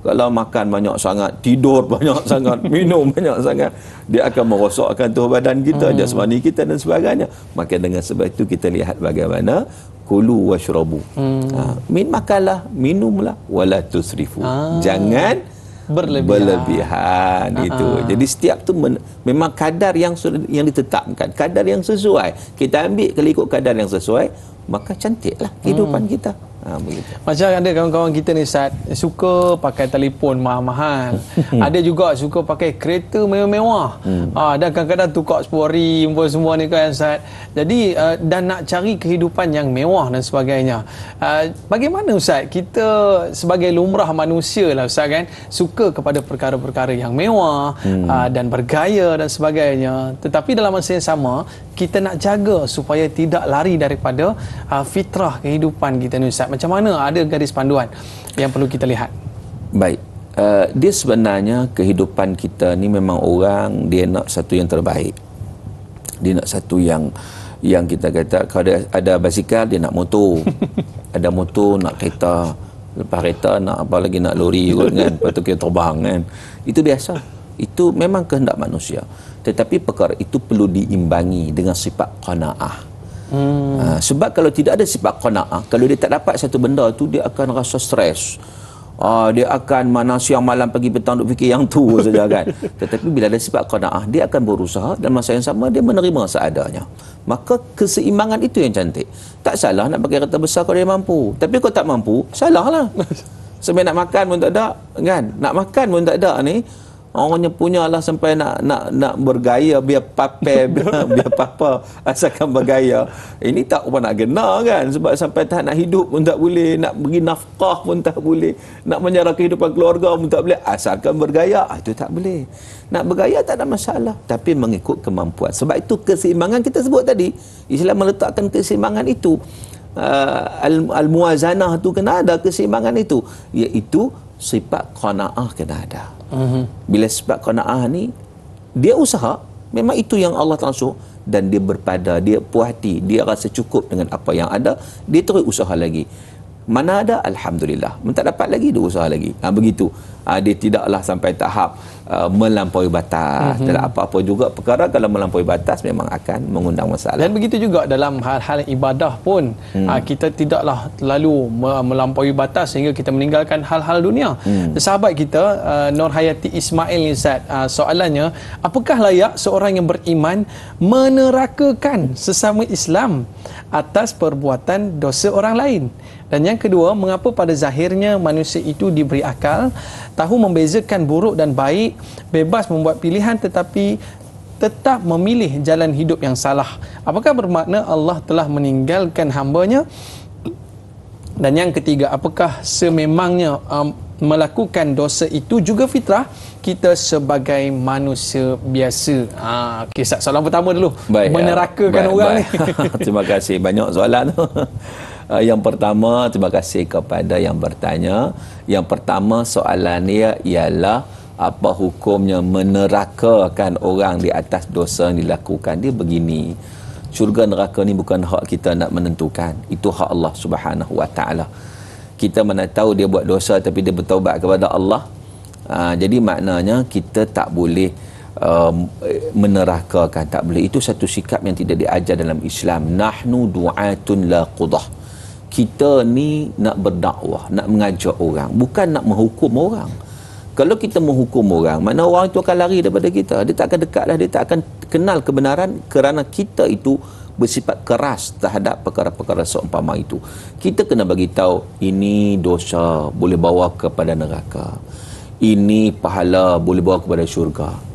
Kalau makan banyak sangat, tidur banyak sangat, minum banyak sangat, dia akan merosakkan tubuh badan kita, jasmani kita dan sebagainya. Maka dengan sebab itu kita lihat bagaimana kulu washrabu. Makanlah, minumlah, wala tusrifu. Jangan berlebihan itu. Jadi setiap tu memang kadar yang ditetapkan, kadar yang sesuai. Kita ambil kalau ikut kadar yang sesuai, maka cantiklah kehidupan kita. Begitu. Macam ada kawan-kawan kita ni Ustaz, suka pakai telefon mahal-mahal. Ada juga suka pakai kereta mewah-mewah. Dan kadang-kadang tukar spori semua ni kan Ustaz. Jadi dan nak cari kehidupan yang mewah dan sebagainya. Bagaimana Ustaz kita sebagai lumrah manusia lah Ustaz kan, suka kepada perkara-perkara yang mewah dan bergaya dan sebagainya. Tetapi dalam masa yang sama, kita nak jaga supaya tidak lari daripada fitrah kehidupan kita ni Ustaz. Macam mana, ada garis panduan yang perlu kita lihat? Baik. Dia sebenarnya kehidupan kita ni memang orang dia nak satu yang terbaik. Dia nak satu yang kita kata, kalau ada basikal dia nak motor. Ada motor nak kereta. Lepas kereta nak apa lagi, nak lori kot kan. Lepas tu kita terbang kan. Itu biasa. Itu memang kehendak manusia. Tetapi perkara itu perlu diimbangi dengan sifat qanaah. Sebab kalau tidak ada sifat qanaah, kalau dia tak dapat satu benda tu, dia akan rasa stres. Dia akan mana siang malam pagi petang duk fikir yang tu saja kan. Tetapi bila ada sifat qanaah, dia akan berusaha dan masa yang sama dia menerima seadanya. Maka keseimbangan itu yang cantik. Tak salah nak pakai kereta besar kalau dia mampu. Tapi kalau tak mampu, salahlah. Sampai nak makan pun tak ada kan. Nak makan pun tak ada ni. Orangnya punyalah sampai nak bergaya biar papai biar papa asalkan bergaya. Ini tak apa nak gena kan, sebab sampai tak nak hidup pun tak boleh, nak bagi nafkah pun tak boleh, nak menjara kehidupan keluarga pun tak boleh asalkan bergaya. Itu tak boleh. Nak bergaya tak ada masalah, tapi mengikut kemampuan. Sebab itu keseimbangan kita sebut tadi, Islam meletakkan keseimbangan itu. Al-muwazanah tu kena ada keseimbangan itu, iaitu sifat qanaah kena ada. Bila sifat qanaah ni dia usaha, memang itu yang Allah Ta'ala suruh, dan dia berpada, dia puas hati, dia rasa cukup dengan apa yang ada, dia terus usaha lagi. Mana ada, alhamdulillah. Tak dapat lagi, dia usaha lagi. Begitu. Dia tidaklah sampai tahap melampaui batas. Dan apa-apa juga perkara kalau melampaui batas memang akan mengundang masalah. Dan begitu juga dalam hal-hal ibadah pun, kita tidaklah terlalu melampaui batas sehingga kita meninggalkan hal-hal dunia. Sahabat kita Nur Hayati Ismail Ustaz, soalannya, apakah layak seorang yang beriman menerakakan sesama Islam atas perbuatan dosa orang lain? Dan yang kedua, mengapa pada zahirnya manusia itu diberi akal, tahu membezakan buruk dan baik, bebas membuat pilihan tetapi tetap memilih jalan hidup yang salah? Apakah bermakna Allah telah meninggalkan hamba-Nya? Dan yang ketiga, apakah sememangnya melakukan dosa itu juga fitrah kita sebagai manusia biasa? Okay, soalan pertama dulu. Baik, menerakakan orang ni. Terima kasih, banyak soalan tu. Yang pertama, terima kasih kepada yang bertanya. Yang pertama soalan dia ialah apa hukumnya menerakakan orang di atas dosa yang dilakukan. Dia begini, syurga neraka ni bukan hak kita nak menentukan, itu hak Allah Subhanahu wa taala. Kita mana tahu dia buat dosa tapi dia bertaubat kepada Allah. Jadi maknanya kita tak boleh menerakakan, tak boleh. Itu satu sikap yang tidak diajar dalam Islam. Nahnu du'atun la qudah. Kita ni nak berdakwah, nak mengajak orang, bukan nak menghukum orang. Kalau kita menghukum orang, mana orang itu akan lari daripada kita. Dia tak akan dekat dah, dia tak akan kenal kebenaran, kerana kita itu bersifat keras terhadap perkara-perkara seumpama itu. Kita kena bagi tahu ini dosa boleh bawa kepada neraka, ini pahala boleh bawa kepada syurga.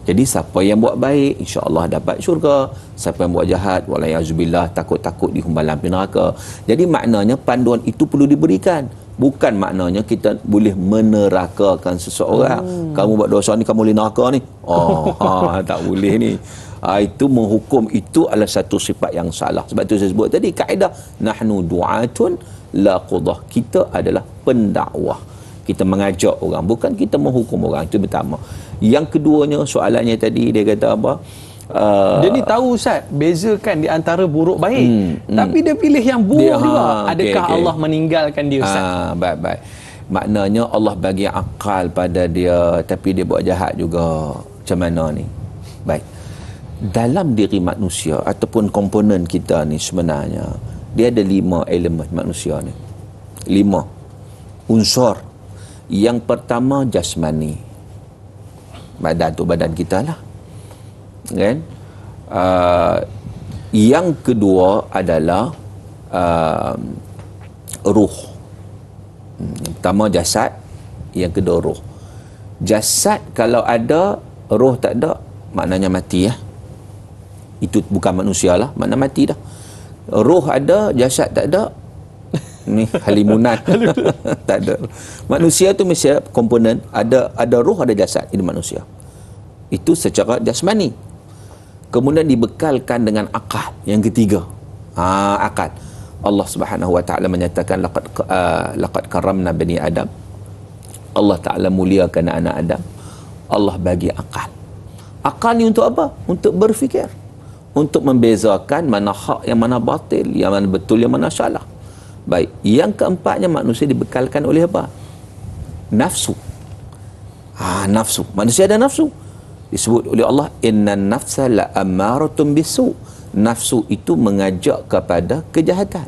Jadi siapa yang buat baik, insya-Allah dapat syurga. Siapa yang buat jahat, walayazubillah, takut-takut dihumbalan api neraka. Jadi maknanya panduan itu perlu diberikan. Bukan maknanya kita boleh menerakakan seseorang. Kamu buat dosa ni, kamu boleh neraka ni. Tak boleh ni. Itu menghukum, itu adalah satu sifat yang salah. Sebab tu saya sebut tadi kaedah nahnu du'atun la qudah. Kita adalah pendakwah. Kita mengajak orang, bukan kita menghukum orang. Itu pertama. Yang keduanya, soalannya tadi dia kata apa? Dia ni tahu Ustaz, bezakan di antara buruk baik. Tapi dia pilih yang buruk juga. Adakah Allah meninggalkan dia Ustaz? Baik-baik. Maknanya Allah bagi akal pada dia, tapi dia buat jahat juga. Macam mana ni? Baik. Dalam diri manusia ataupun komponen kita ni sebenarnya, dia ada 5 elemen manusia ni. 5 unsur. Yang pertama jasmani. Badan tu badan kita lah. Kan? Yang kedua adalah ruh. Yang pertama jasad, yang kedua ruh. Jasad kalau ada, ruh tak ada, maknanya mati ya. Itu bukan manusia lah, makna mati dah. Ruh ada, jasad tak ada, ni halimunan. Tak ada. Manusia tu mesti komponen, ada ruh, ada jasad, ini manusia. Itu secara jasmani. Kemudian dibekalkan dengan akal. Yang ketiga, akal. Allah Subhanahu wa taala menyatakan laqad karramna bani Adam. Allah Taala muliakan anak Adam. Allah bagi akal. Akal ni untuk apa? Untuk berfikir, untuk membezakan mana hak, yang mana batil, yang mana betul, yang mana salah. Baik. Yang keempatnya, manusia dibekalkan oleh apa? Nafsu. Nafsu. Manusia ada nafsu. Disebut oleh Allah, innan nafsa la ammaratun bisu. Nafsu itu mengajak kepada kejahatan.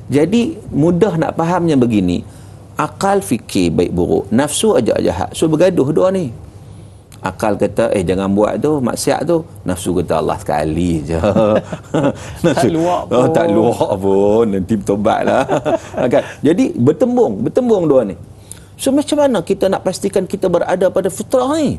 Jadi mudah nak fahamnya begini. Akal fikir baik buruk, nafsu ajak jahat. So bergaduh dua ni. Akal kata jangan buat tu, maksiat tu. Nafsu kata Allah sekali je. Tak luak pun. Tak luak pun, nanti bertobatlah. Kan? Jadi bertembung dua ni. So macam mana kita nak pastikan kita berada pada fitrah ni?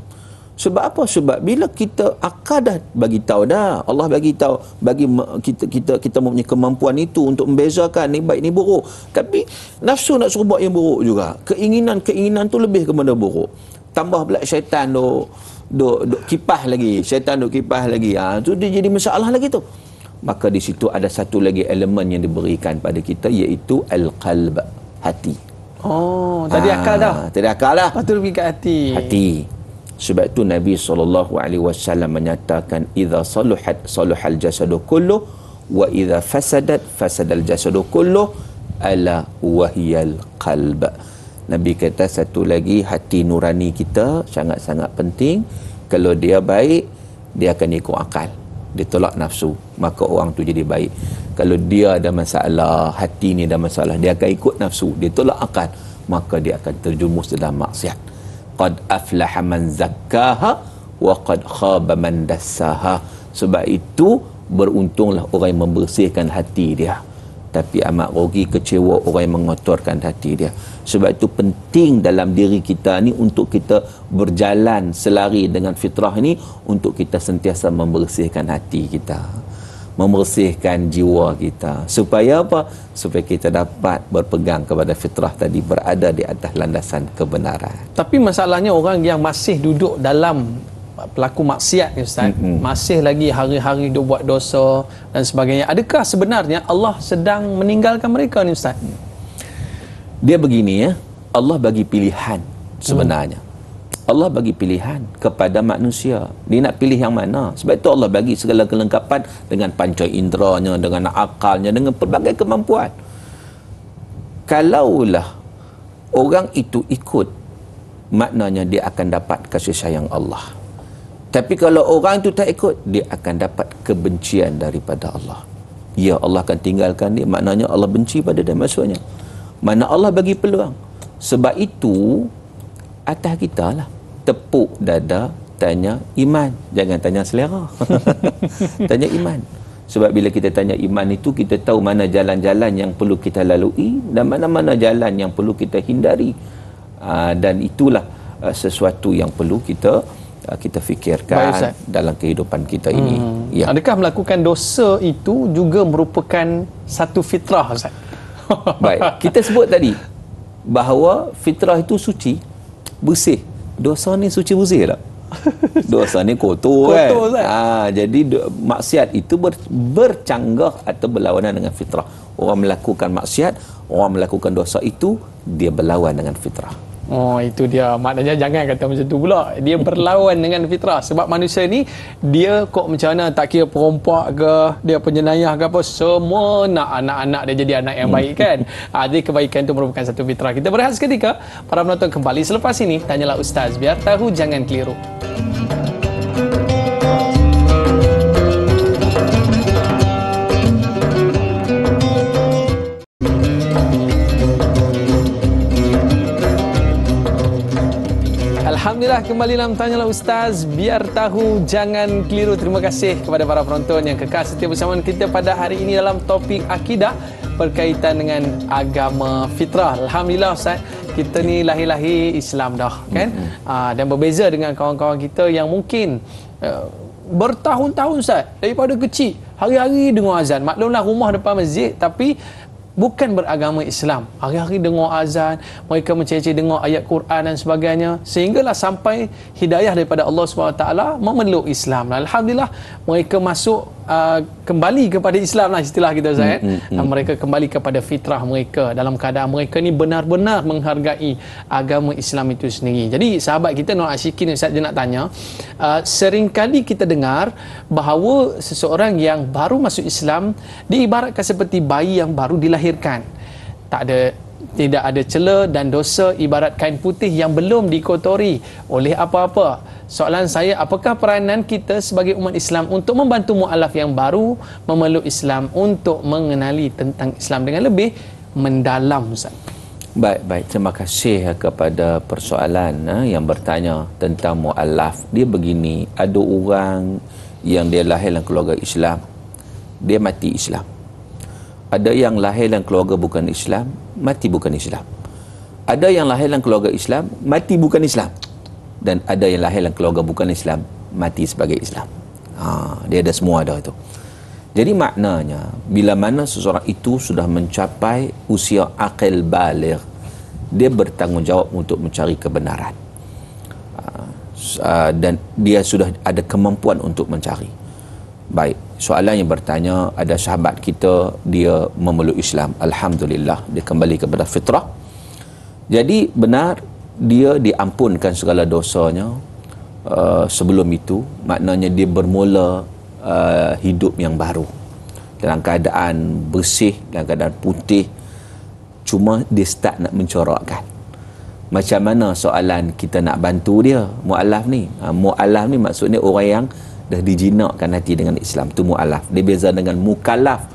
Sebab apa? Sebab bila kita akal dah bagi tahu dah, Allah bagi tahu, bagi kita mempunyai kemampuan itu untuk membezakan ni baik ni buruk. Tapi nafsu nak suruh buat yang buruk juga. Keinginan tu lebih kepada buruk. Tambah pula syaitan duk kipas lagi. Syaitan duk kipas lagi. Tu dia jadi masalah lagi tu. Maka di situ ada satu lagi elemen yang diberikan pada kita, iaitu al-qalb, hati. Tadi akal dah. Tadi akal dah. Lepas tu pergi kat hati. Hati. Sebab tu Nabi SAW menyatakan, idza saluhal jasadu kullu wa idza fasadal jasadu kullu ala wahiyal qalb. Nabi kata satu lagi, hati nurani kita sangat-sangat penting. Kalau dia baik, dia akan ikut akal. Dia tolak nafsu, maka orang tu jadi baik. Kalau dia ada masalah, hati ni ada masalah, dia akan ikut nafsu, dia tolak akal, maka dia akan terjumus dalam maksiat. Qad aflaha man zakkaha wa qad khaba man dassaha. Sebab itu beruntunglah orang yang membersihkan hati dia, tapi amat rugi, kecewa orang yang mengotorkan hati dia. Sebab itu penting dalam diri kita ni untuk kita berjalan selari dengan fitrah ni, untuk kita sentiasa membersihkan hati kita, membersihkan jiwa kita. Supaya apa? Supaya kita dapat berpegang kepada fitrah tadi, berada di atas landasan kebenaran. Tapi masalahnya orang yang masih duduk dalam pelaku maksiat ni Ustaz, masih lagi hari-hari dia buat dosa dan sebagainya. Adakah sebenarnya Allah sedang meninggalkan mereka ni Ustaz? Dia begini ya, Allah bagi pilihan sebenarnya. Allah bagi pilihan kepada manusia. Dia nak pilih yang mana. Sebab itu Allah bagi segala kelengkapan dengan panca inderanya, dengan akalnya, dengan pelbagai kemampuan. Kalaulah orang itu ikut, maknanya dia akan dapat kasih sayang Allah. Tapi kalau orang itu tak ikut, dia akan dapat kebencian daripada Allah. Ya, Allah akan tinggalkan dia, maknanya Allah benci pada dia maksudnya. Mana Allah bagi peluang. Sebab itu atas kita lah, tepuk dada, tanya iman, jangan tanya selera. Tanya iman. Sebab bila kita tanya iman itu, kita tahu mana jalan-jalan yang perlu kita lalui dan mana-mana jalan yang perlu kita hindari. Dan itulah sesuatu yang perlu kita fikirkan dalam kehidupan kita ini. Ya. Adakah melakukan dosa itu juga merupakan satu fitrah, Ustaz? Baik, kita sebut tadi bahawa fitrah itu suci, bersih. Dosa ni suci bersih tak? Dosa ni kotor kan? Jadi maksiat itu bercanggah atau berlawanan dengan fitrah. Orang melakukan maksiat, orang melakukan dosa itu, dia berlawan dengan fitrah. Oh, itu dia. Maknanya jangan kata macam tu pula. Dia berlawan dengan fitrah. Sebab manusia ni, dia kok macam mana, tak kira perompak ke, dia penjenayah ke apa, semua nak anak-anak dia jadi anak yang baik kan. Jadi kebaikan itu merupakan satu fitrah. Kita berehat seketika. Para penonton kembali selepas ini. Tanyalah Ustaz, biar tahu jangan keliru. Alhamdulillah, kembali dalam Tanyalah Ustaz, biar tahu jangan keliru. Terima kasih kepada para penonton yang kekal setia bersama kita pada hari ini dalam topik akidah berkaitan dengan agama fitrah. Alhamdulillah Ustaz, kita ni lahir-lahir Islam dah kan. Dan berbeza dengan kawan-kawan kita yang mungkin bertahun-tahun Ustaz, daripada kecil hari-hari dengar azan. Maklumlah rumah depan masjid tapi bukan beragama Islam. Hari-hari dengar azan, mereka mencari dengar ayat Quran dan sebagainya, sehinggalah sampai hidayah daripada Allah SWT memeluk Islam. Alhamdulillah, mereka masuk kembali kepada Islam lah istilah kita Ustaz. Mereka kembali kepada fitrah mereka dalam keadaan mereka ni benar-benar menghargai agama Islam itu sendiri. Jadi sahabat kita Nur Ashikin Ustaz, dia nak tanya, seringkali kita dengar bahawa seseorang yang baru masuk Islam diibaratkan seperti bayi yang baru dilahirkan. Tidak ada cela dan dosa, ibarat kain putih yang belum dikotori oleh apa-apa. Soalan saya, apakah peranan kita sebagai umat Islam untuk membantu mu'alaf yang baru memeluk Islam untuk mengenali tentang Islam dengan lebih mendalam, Ustaz? Baik. Terima kasih kepada persoalan yang bertanya tentang mu'alaf. Dia begini, ada orang yang dia lahir dalam keluarga Islam, dia mati Islam. Ada yang lahir dalam keluarga bukan Islam, mati bukan Islam. Ada yang lahir dalam keluarga Islam, mati bukan Islam. Dan ada yang lahir dalam keluarga bukan Islam, mati sebagai Islam. Dia ada semua dah itu. Jadi maknanya, bila mana seseorang itu sudah mencapai usia akil baligh, dia bertanggungjawab untuk mencari kebenaran. Dan dia sudah ada kemampuan untuk mencari. Baik, soalan yang bertanya, ada sahabat kita, dia memeluk Islam. Alhamdulillah, dia kembali kepada fitrah. Jadi benar, dia diampunkan segala dosanya sebelum itu. Maknanya dia bermula hidup yang baru dalam keadaan bersih, dalam keadaan putih. Cuma dia start nak mencorakkan. Macam mana soalan kita nak bantu dia, mu'alaf ni? Mu'alaf ni maksudnya orang yang dah dijinakkan hati dengan Islam. Tu mu'alaf. Dia beza dengan mukallaf.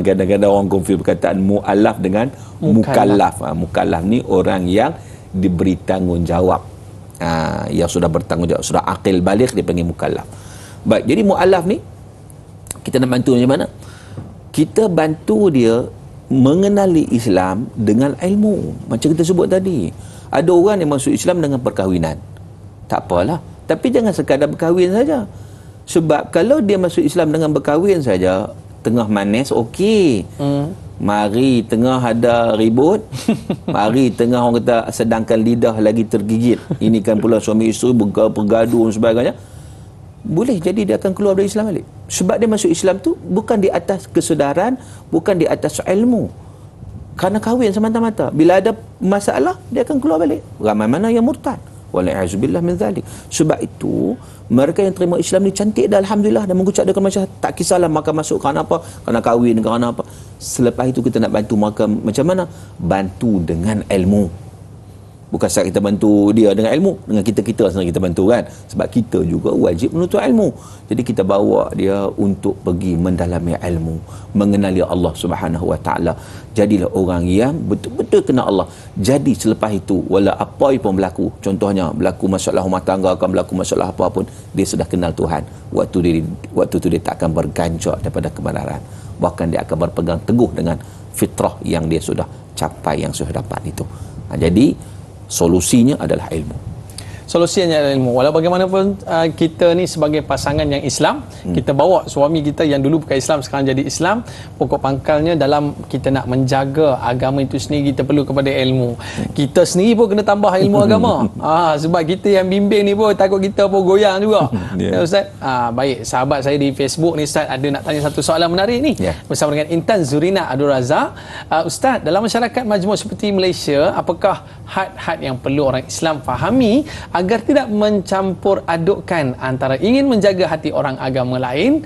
Kadang-kadang orang confuse perkataan mu'alaf dengan mukallaf. Mukallaf ni orang yang diberi tanggungjawab, yang sudah bertanggungjawab, sudah akil baligh, dia panggil mukallaf. Baik, jadi mu'alaf ni kita nak bantu macam mana? Kita bantu dia mengenali Islam dengan ilmu. Macam kita sebut tadi, ada orang yang masuk Islam dengan perkahwinan, tak apalah, tapi jangan sekadar berkahwin saja. Sebab kalau dia masuk Islam dengan berkahwin saja, tengah manis okey, mari tengah ada ribut, mari tengah orang kata sedangkan lidah lagi tergigit, ini kan pula suami isteri bergaduh dan sebagainya, boleh jadi dia akan keluar dari Islam balik. Sebab dia masuk Islam tu bukan di atas kesedaran, bukan di atas ilmu, kerana kahwin semata-mata. Bila ada masalah, dia akan keluar balik. Ramai mana yang murtad, Wala'azubillah min dhalik. Sebab itu mereka yang terima Islam ni cantik dah, alhamdulillah, dan mengucap dengan macam tak kisahlah makan masuk kerana apa, kerana kahwin, kerana apa. Selepas itu kita nak bantu mereka macam mana? Bantu dengan ilmu. Bukan sahaja kita bantu dia dengan ilmu, dengan kita sendiri kita bantu kan. Sebab kita juga wajib menuntut ilmu. Jadi kita bawa dia untuk pergi mendalami ilmu, mengenali Allah Subhanahu Wa Taala. Jadilah orang yang betul-betul kenal Allah. Jadi selepas itu, wala apa pun berlaku, contohnya berlaku masalah rumah tangga, akan berlaku masalah apa pun, dia sudah kenal Tuhan. Waktu itu dia tak akan berganjak daripada kebenaran. Bahkan dia akan berpegang teguh dengan fitrah yang dia sudah capai, yang sudah dapat itu. Jadi solusinya adalah ilmu. Solusinya adalah ilmu. Walau bagaimanapun kita ni sebagai pasangan yang Islam, kita bawa suami kita yang dulu bukan Islam sekarang jadi Islam, pokok pangkalnya dalam kita nak menjaga agama itu sendiri, kita perlu kepada ilmu. Kita sendiri pun kena tambah ilmu agama. Sebab kita yang bimbing ni pun takut kita pun goyang juga. Ya, Ustaz. Baik, sahabat saya di Facebook ni Ustaz ada nak tanya satu soalan menarik ni. Bersama dengan Intan Zurina Abdul Razak. Ustaz, dalam masyarakat majmuk seperti Malaysia, apakah had-had yang perlu orang Islam fahami agar tidak mencampur adukkan antara ingin menjaga hati orang agama lain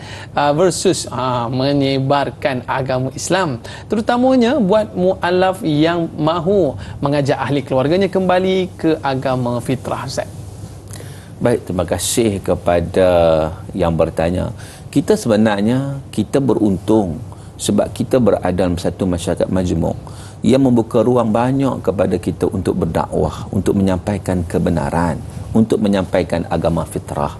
versus menyebarkan agama Islam, terutamanya buat mu'alaf yang mahu mengajak ahli keluarganya kembali ke agama fitrah, Ustaz? Baik, terima kasih kepada yang bertanya. Kita sebenarnya kita beruntung sebab kita berada dalam satu masyarakat majmuk yang membuka ruang banyak kepada kita untuk berdakwah, untuk menyampaikan kebenaran, untuk menyampaikan agama fitrah.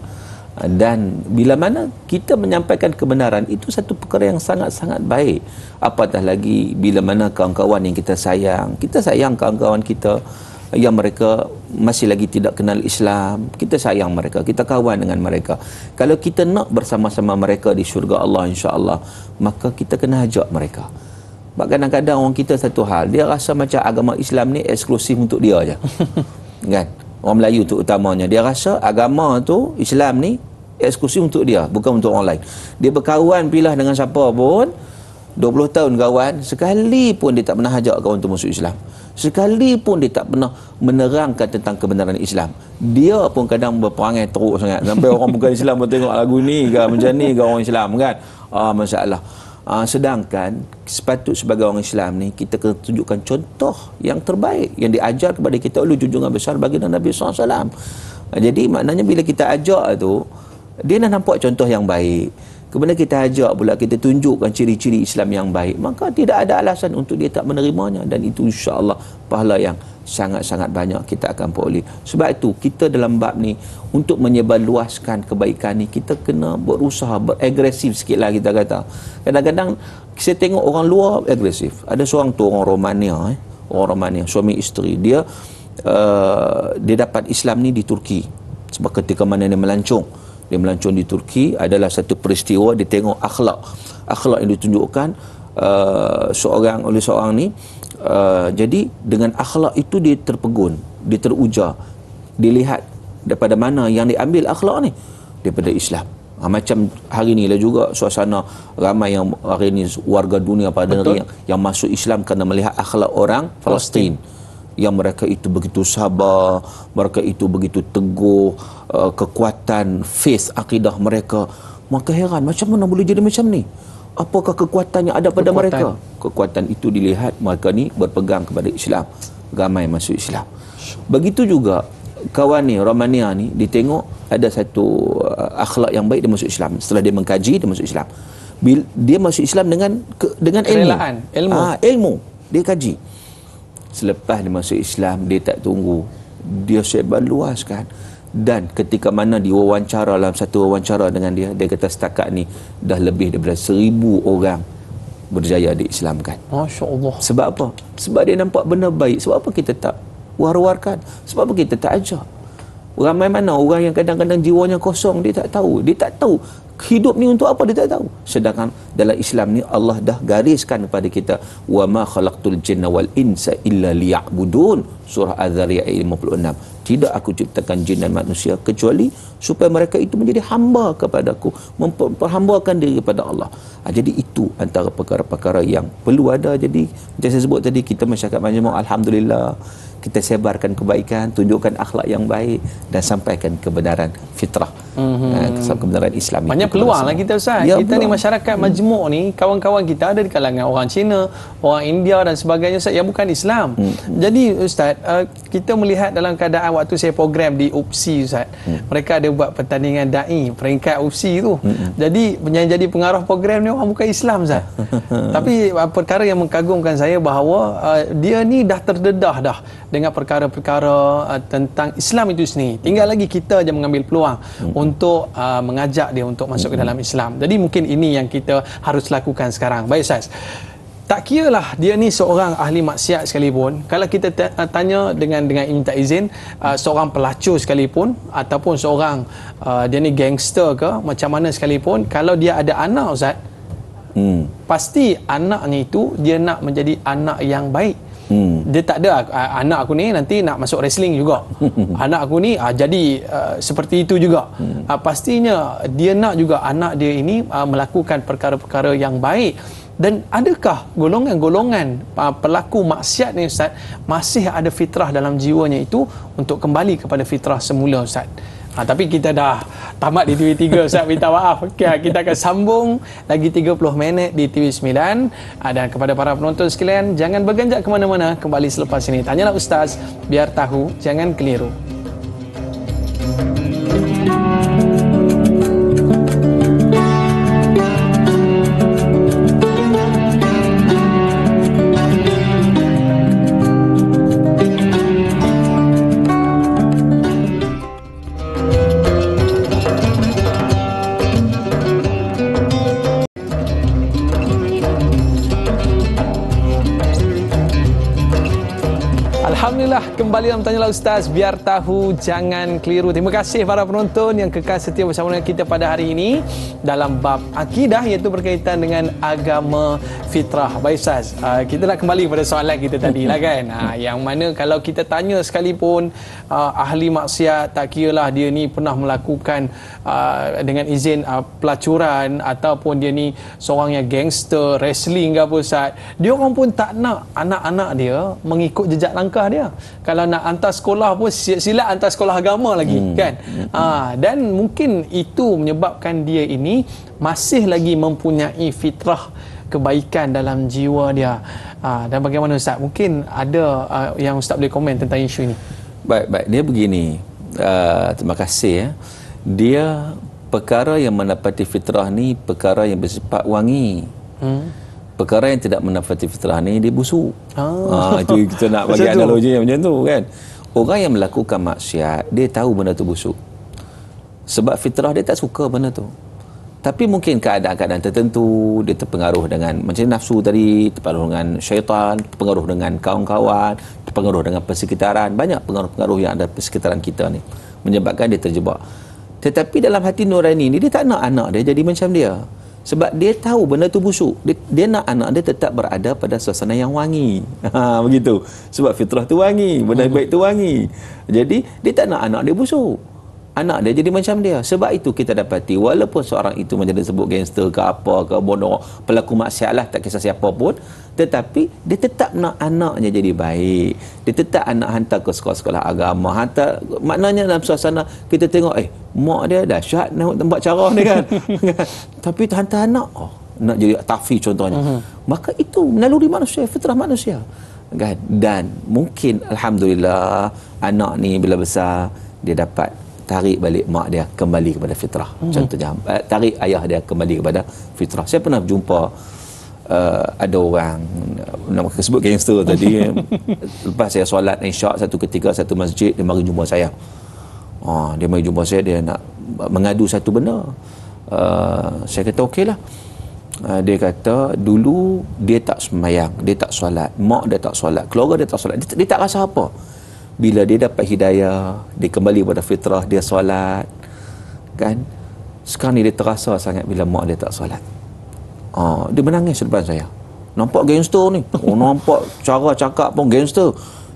Dan bila mana kita menyampaikan kebenaran, itu satu perkara yang sangat-sangat baik. Apatah lagi bila mana kawan-kawan yang kita sayang kawan-kawan kita yang mereka masih lagi tidak kenal Islam, kita sayang mereka, kita kawan dengan mereka. Kalau kita nak bersama-sama mereka di syurga Allah insya-Allah, maka kita kena ajak mereka. Sebab kadang-kadang orang kita satu hal, dia rasa macam agama Islam ni eksklusif untuk dia aja. Kan? Orang Melayu tu utamanya, dia rasa agama tu, Islam ni eksklusif untuk dia, bukan untuk orang lain. Dia berkawan pilah dengan siapa pun, 20 tahun kawan, sekali pun dia tak pernah ajak kawan tu masuk Islam. Sekali pun dia tak pernah menerangkan tentang kebenaran Islam. Dia pun kadang berperangai teruk sangat. Sampai orang bukan Islam pun tengok lagu ni ke macam ni ke orang Islam kan. Masalah. Sedangkan sepatut sebagai orang Islam ni kita kena tunjukkan contoh yang terbaik yang diajar kepada kita oleh junjungan besar baginda Nabi SAW. Jadi maknanya bila kita ajak tu, dia nak nampak contoh yang baik. Kemudian kita ajak pula, kita tunjukkan ciri-ciri Islam yang baik, maka tidak ada alasan untuk dia tak menerimanya. Dan itu insya-Allah pahala yang sangat-sangat banyak kita akan peroleh. Sebab itu kita dalam bab ni untuk menyebarluaskan kebaikan ni, kita kena berusaha beragresif sikit lah kita kata. Kadang-kadang saya tengok orang luar agresif. Ada seorang tu orang Romania, suami isteri. Dia dapat Islam ni di Turki. Sebab ketika mana dia melancong di Turki adalah satu peristiwa, dia tengok akhlak yang ditunjukkan oleh seorang ni. Jadi dengan akhlak itu dia terpegun, dia teruja, dilihat daripada mana yang diambil akhlak ni, daripada Islam. Macam hari ni lah juga suasana ramai yang hari ni warga dunia pada negeri yang masuk Islam kerana melihat akhlak orang Palestin, yang mereka itu begitu sabar, mereka itu begitu teguh, kekuatan faith, akidah mereka. Maka heran, macam mana boleh jadi macam ni? Apakah kekuatan yang ada pada mereka? Kekuatan itu dilihat mereka ni berpegang kepada Islam, ramai masuk Islam. Begitu juga kawan ni Romania ni, ditengok ada satu akhlak yang baik, dia masuk Islam. Setelah dia mengkaji, dia masuk Islam. Dia masuk Islam dengan ilmu. Dia kaji. Selepas dia masuk Islam, dia tak tunggu, dia sebar luaskan. Dan ketika mana diwawancara dalam satu wawancara dengan dia kata setakat ni dah lebih daripada 1,000 orang berjaya diislamkan. Masya Allah. Sebab apa? Sebab dia nampak benda baik. Sebab apa kita tak war-warkan? Sebab apa kita tak ajak? Ramai mana orang yang kadang-kadang jiwanya kosong, dia tak tahu hidup ni untuk apa dia tak tahu. Sedangkan dalam Islam ni Allah dah gariskan kepada kita, wa ma khalaqtul jinna wal insa illa liya'budun, surah Az-Zariyat ayat 56. Tidak aku ciptakan jin dan manusia kecuali supaya mereka itu menjadi hamba kepadaku, memperhambakan diri kepada Allah. Jadi itu antara perkara-perkara yang perlu ada. Jadi macam saya sebut tadi, kita masyarakat majmuk, alhamdulillah kita sebarkan kebaikan, tunjukkan akhlak yang baik dan sampaikan kebenaran fitrah, kebenaran Islam. Banyak peluang lah kita, Ustaz. Ya, kita ni masyarakat majmuk ni, kawan-kawan kita ada di kalangan orang Cina, orang India dan sebagainya, Ustaz, yang bukan Islam. Jadi Ustaz, kita melihat dalam keadaan waktu saya program di UPSI, Ustaz, mereka ada buat pertandingan da'i peringkat UPSI tu. Jadi yang jadi pengarah program ni orang bukan Islam, Ustaz. Tapi perkara yang mengkagumkan saya bahawa dia ni dah terdedah dah dengan perkara-perkara tentang Islam itu sendiri. Tinggal lagi kita je mengambil peluang untuk mengajak dia untuk masuk ke dalam Islam. Jadi mungkin ini yang kita harus lakukan sekarang. Baik, Ustaz. Tak kiralah dia ni seorang ahli maksiat sekalipun, kalau kita tanya dengan minta izin, seorang pelacur sekalipun ataupun seorang dia ni gangster ke macam mana sekalipun, kalau dia ada anak, Ustaz, pasti anaknya itu dia nak menjadi anak yang baik. Dia tak ada anak aku ni nanti nak masuk wrestling juga, anak aku ni jadi seperti itu juga. Pastinya dia nak juga anak dia ini melakukan perkara-perkara yang baik. Dan adakah golongan-golongan pelaku maksiat ni, Ustaz, masih ada fitrah dalam jiwanya itu untuk kembali kepada fitrah semula, Ustaz? Tapi kita dah tamat di TV3, Ustaz, minta maaf. Okay, kita akan sambung lagi 30 minit di TV9. Dan kepada para penonton sekalian, jangan berganjak ke mana-mana, kembali selepas ini. Tanyalah Ustaz, biar tahu, jangan keliru. Alhamdulillah, kembali dalam Tanyalah Ustaz, biar tahu jangan keliru. Terima kasih para penonton yang kekal setia bersama dengan kita pada hari ini dalam bab akidah, iaitu berkaitan dengan agama fitrah. Baik, Ustaz, kita nak kembali pada soalan kita tadi lah kan, yang mana kalau kita tanya sekalipun ahli maksiat, tak kiralah dia ni pernah melakukan dengan izin pelacuran ataupun dia ni seorang yang gangster, wrestling ke apa, Ustaz, dia orang pun tak nak anak-anak dia mengikut jejak langkah dia. Kalau nak hantar sekolah pun silat hantar sekolah agama lagi, kan? Dan mungkin itu menyebabkan dia ini masih lagi mempunyai fitrah kebaikan dalam jiwa dia. Dan bagaimana, Ustaz? Mungkin ada yang Ustaz boleh komen tentang isu ini. Baik, dia begini. Terima kasih. Dia perkara yang mendapati fitrah ni perkara yang bersifat wangi. Perkara yang tidak mendapati fitrah ni dia busuk. Itu kita nak bagi analogi yang macam tu, kan. Orang yang melakukan maksiat, dia tahu benda tu busuk. Sebab fitrah dia tak suka benda tu. Tapi mungkin keadaan-keadaan tertentu dia terpengaruh dengan macam nafsu tadi, terpengaruh dengan syaitan, terpengaruh dengan kawan-kawan, terpengaruh dengan persekitaran. Banyak pengaruh-pengaruh yang ada persekitaran kita ni menyebabkan dia terjebak. Tetapi dalam hati nurani ni, dia tak nak anak dia jadi macam dia. Sebab dia tahu benda tu busuk. Dia nak anak dia tetap berada pada suasana yang wangi. Begitu. Sebab fitrah tu wangi, benda baik tu wangi. Jadi dia tak nak anak dia busuk. Anak dia jadi macam dia. Sebab itu kita dapati, walaupun seorang itu macam disebut gangster ke apa ke, bodoh, pelaku maksiat lah, tak kisah siapa pun, tetapi dia tetap nak anaknya jadi baik. Dia tetap anak hantar ke sekolah-sekolah agama, hantar, maknanya dalam suasana kita tengok, mak dia dahsyat nak tempat cara ni kan. Tapi hantar anak, nak jadi tafi contohnya. Maka itu naluri manusia, fitrah manusia, kan? Dan mungkin alhamdulillah anak ni bila besar dia dapat tarik balik mak dia kembali kepada fitrah. Contohnya tarik ayah dia kembali kepada fitrah. Saya pernah jumpa ada orang nak sebut gangster tadi. Lepas saya solat isyak satu ketika satu masjid, dia mari jumpa saya. Dia mari jumpa saya, dia nak mengadu satu benda. Saya kata okeylah. Dia kata dulu dia tak sembahyang, dia tak solat, mak dia tak solat, keluarga dia tak solat, dia tak rasa apa. Bila dia dapat hidayah, dia kembali pada fitrah, dia solat, kan, Sekarang ni dia terasa sangat bila mak dia tak solat. Dia menangis depan saya. Nampak gangster ni. Nampak cara cakap pun gangster.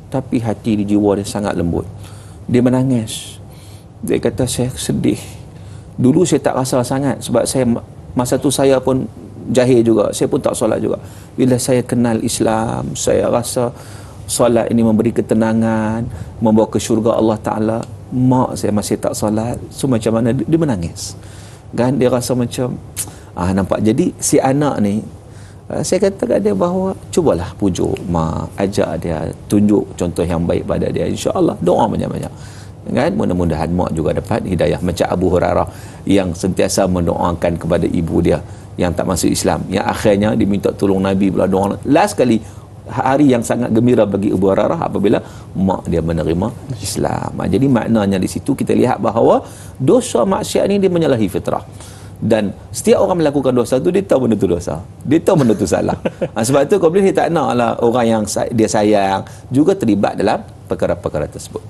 Tapi hati di jiwa dia sangat lembut. Dia menangis. Dia kata, saya sedih. Dulu saya tak rasa sangat sebab saya masa tu saya pun jahil juga. Saya pun tak solat juga. Bila saya kenal Islam, saya rasa solat ini memberi ketenangan, membawa ke syurga Allah Ta'ala. Mak saya masih tak solat. So macam mana dia menangis. Kan dia rasa macam nampak. Jadi si anak ni, saya kata kat dia bahawa cubalah pujuk mak, ajak dia, tunjuk contoh yang baik pada dia. InsyaAllah doa banyak-banyak. Kan mudah-mudahan mak juga dapat hidayah macam Abu Hurairah yang sentiasa mendoakan kepada ibu dia yang tak masuk Islam, yang akhirnya diminta tolong Nabi pula doa. Last kali hari yang sangat gembira bagi Abu Hurairah apabila mak dia menerima Islam. Jadi maknanya di situ kita lihat bahawa dosa maksiat ni dia menyalahi fitrah. Dan setiap orang melakukan dosa tu dia tahu benda tu dosa, dia tahu benda tu salah. Sebab tu kau boleh dia tak naklah orang yang dia sayang juga terlibat dalam perkara-perkara tersebut.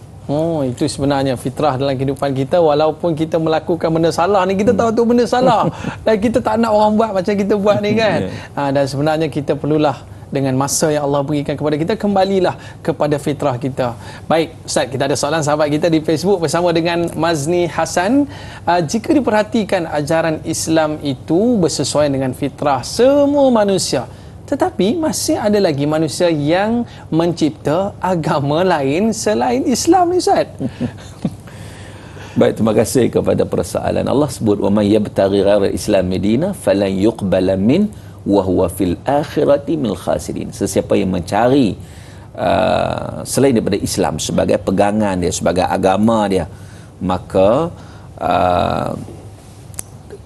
Itu sebenarnya fitrah dalam kehidupan kita. Walaupun kita melakukan benda salah ni, kita tahu tu benda salah dan kita tak nak orang buat macam kita buat ni kan. Dan sebenarnya kita perlulah dengan masa yang Allah berikan kepada kita, kembalilah kepada fitrah kita. Baik Ustaz, kita ada soalan sahabat kita di Facebook bersama dengan Mazni Hasan. Jika diperhatikan ajaran Islam itu bersesuaian dengan fitrah semua manusia, tetapi masih ada lagi manusia yang mencipta agama lain selain Islam ni Ustaz. Baik, terima kasih kepada persoalan. Allah sebut wa may yabtaghi ghairal Islam madina falan yuqbala min wa huwa fil akhirati minal khasirin. Sesiapa yang mencari selain daripada Islam sebagai pegangan dia, sebagai agama dia, maka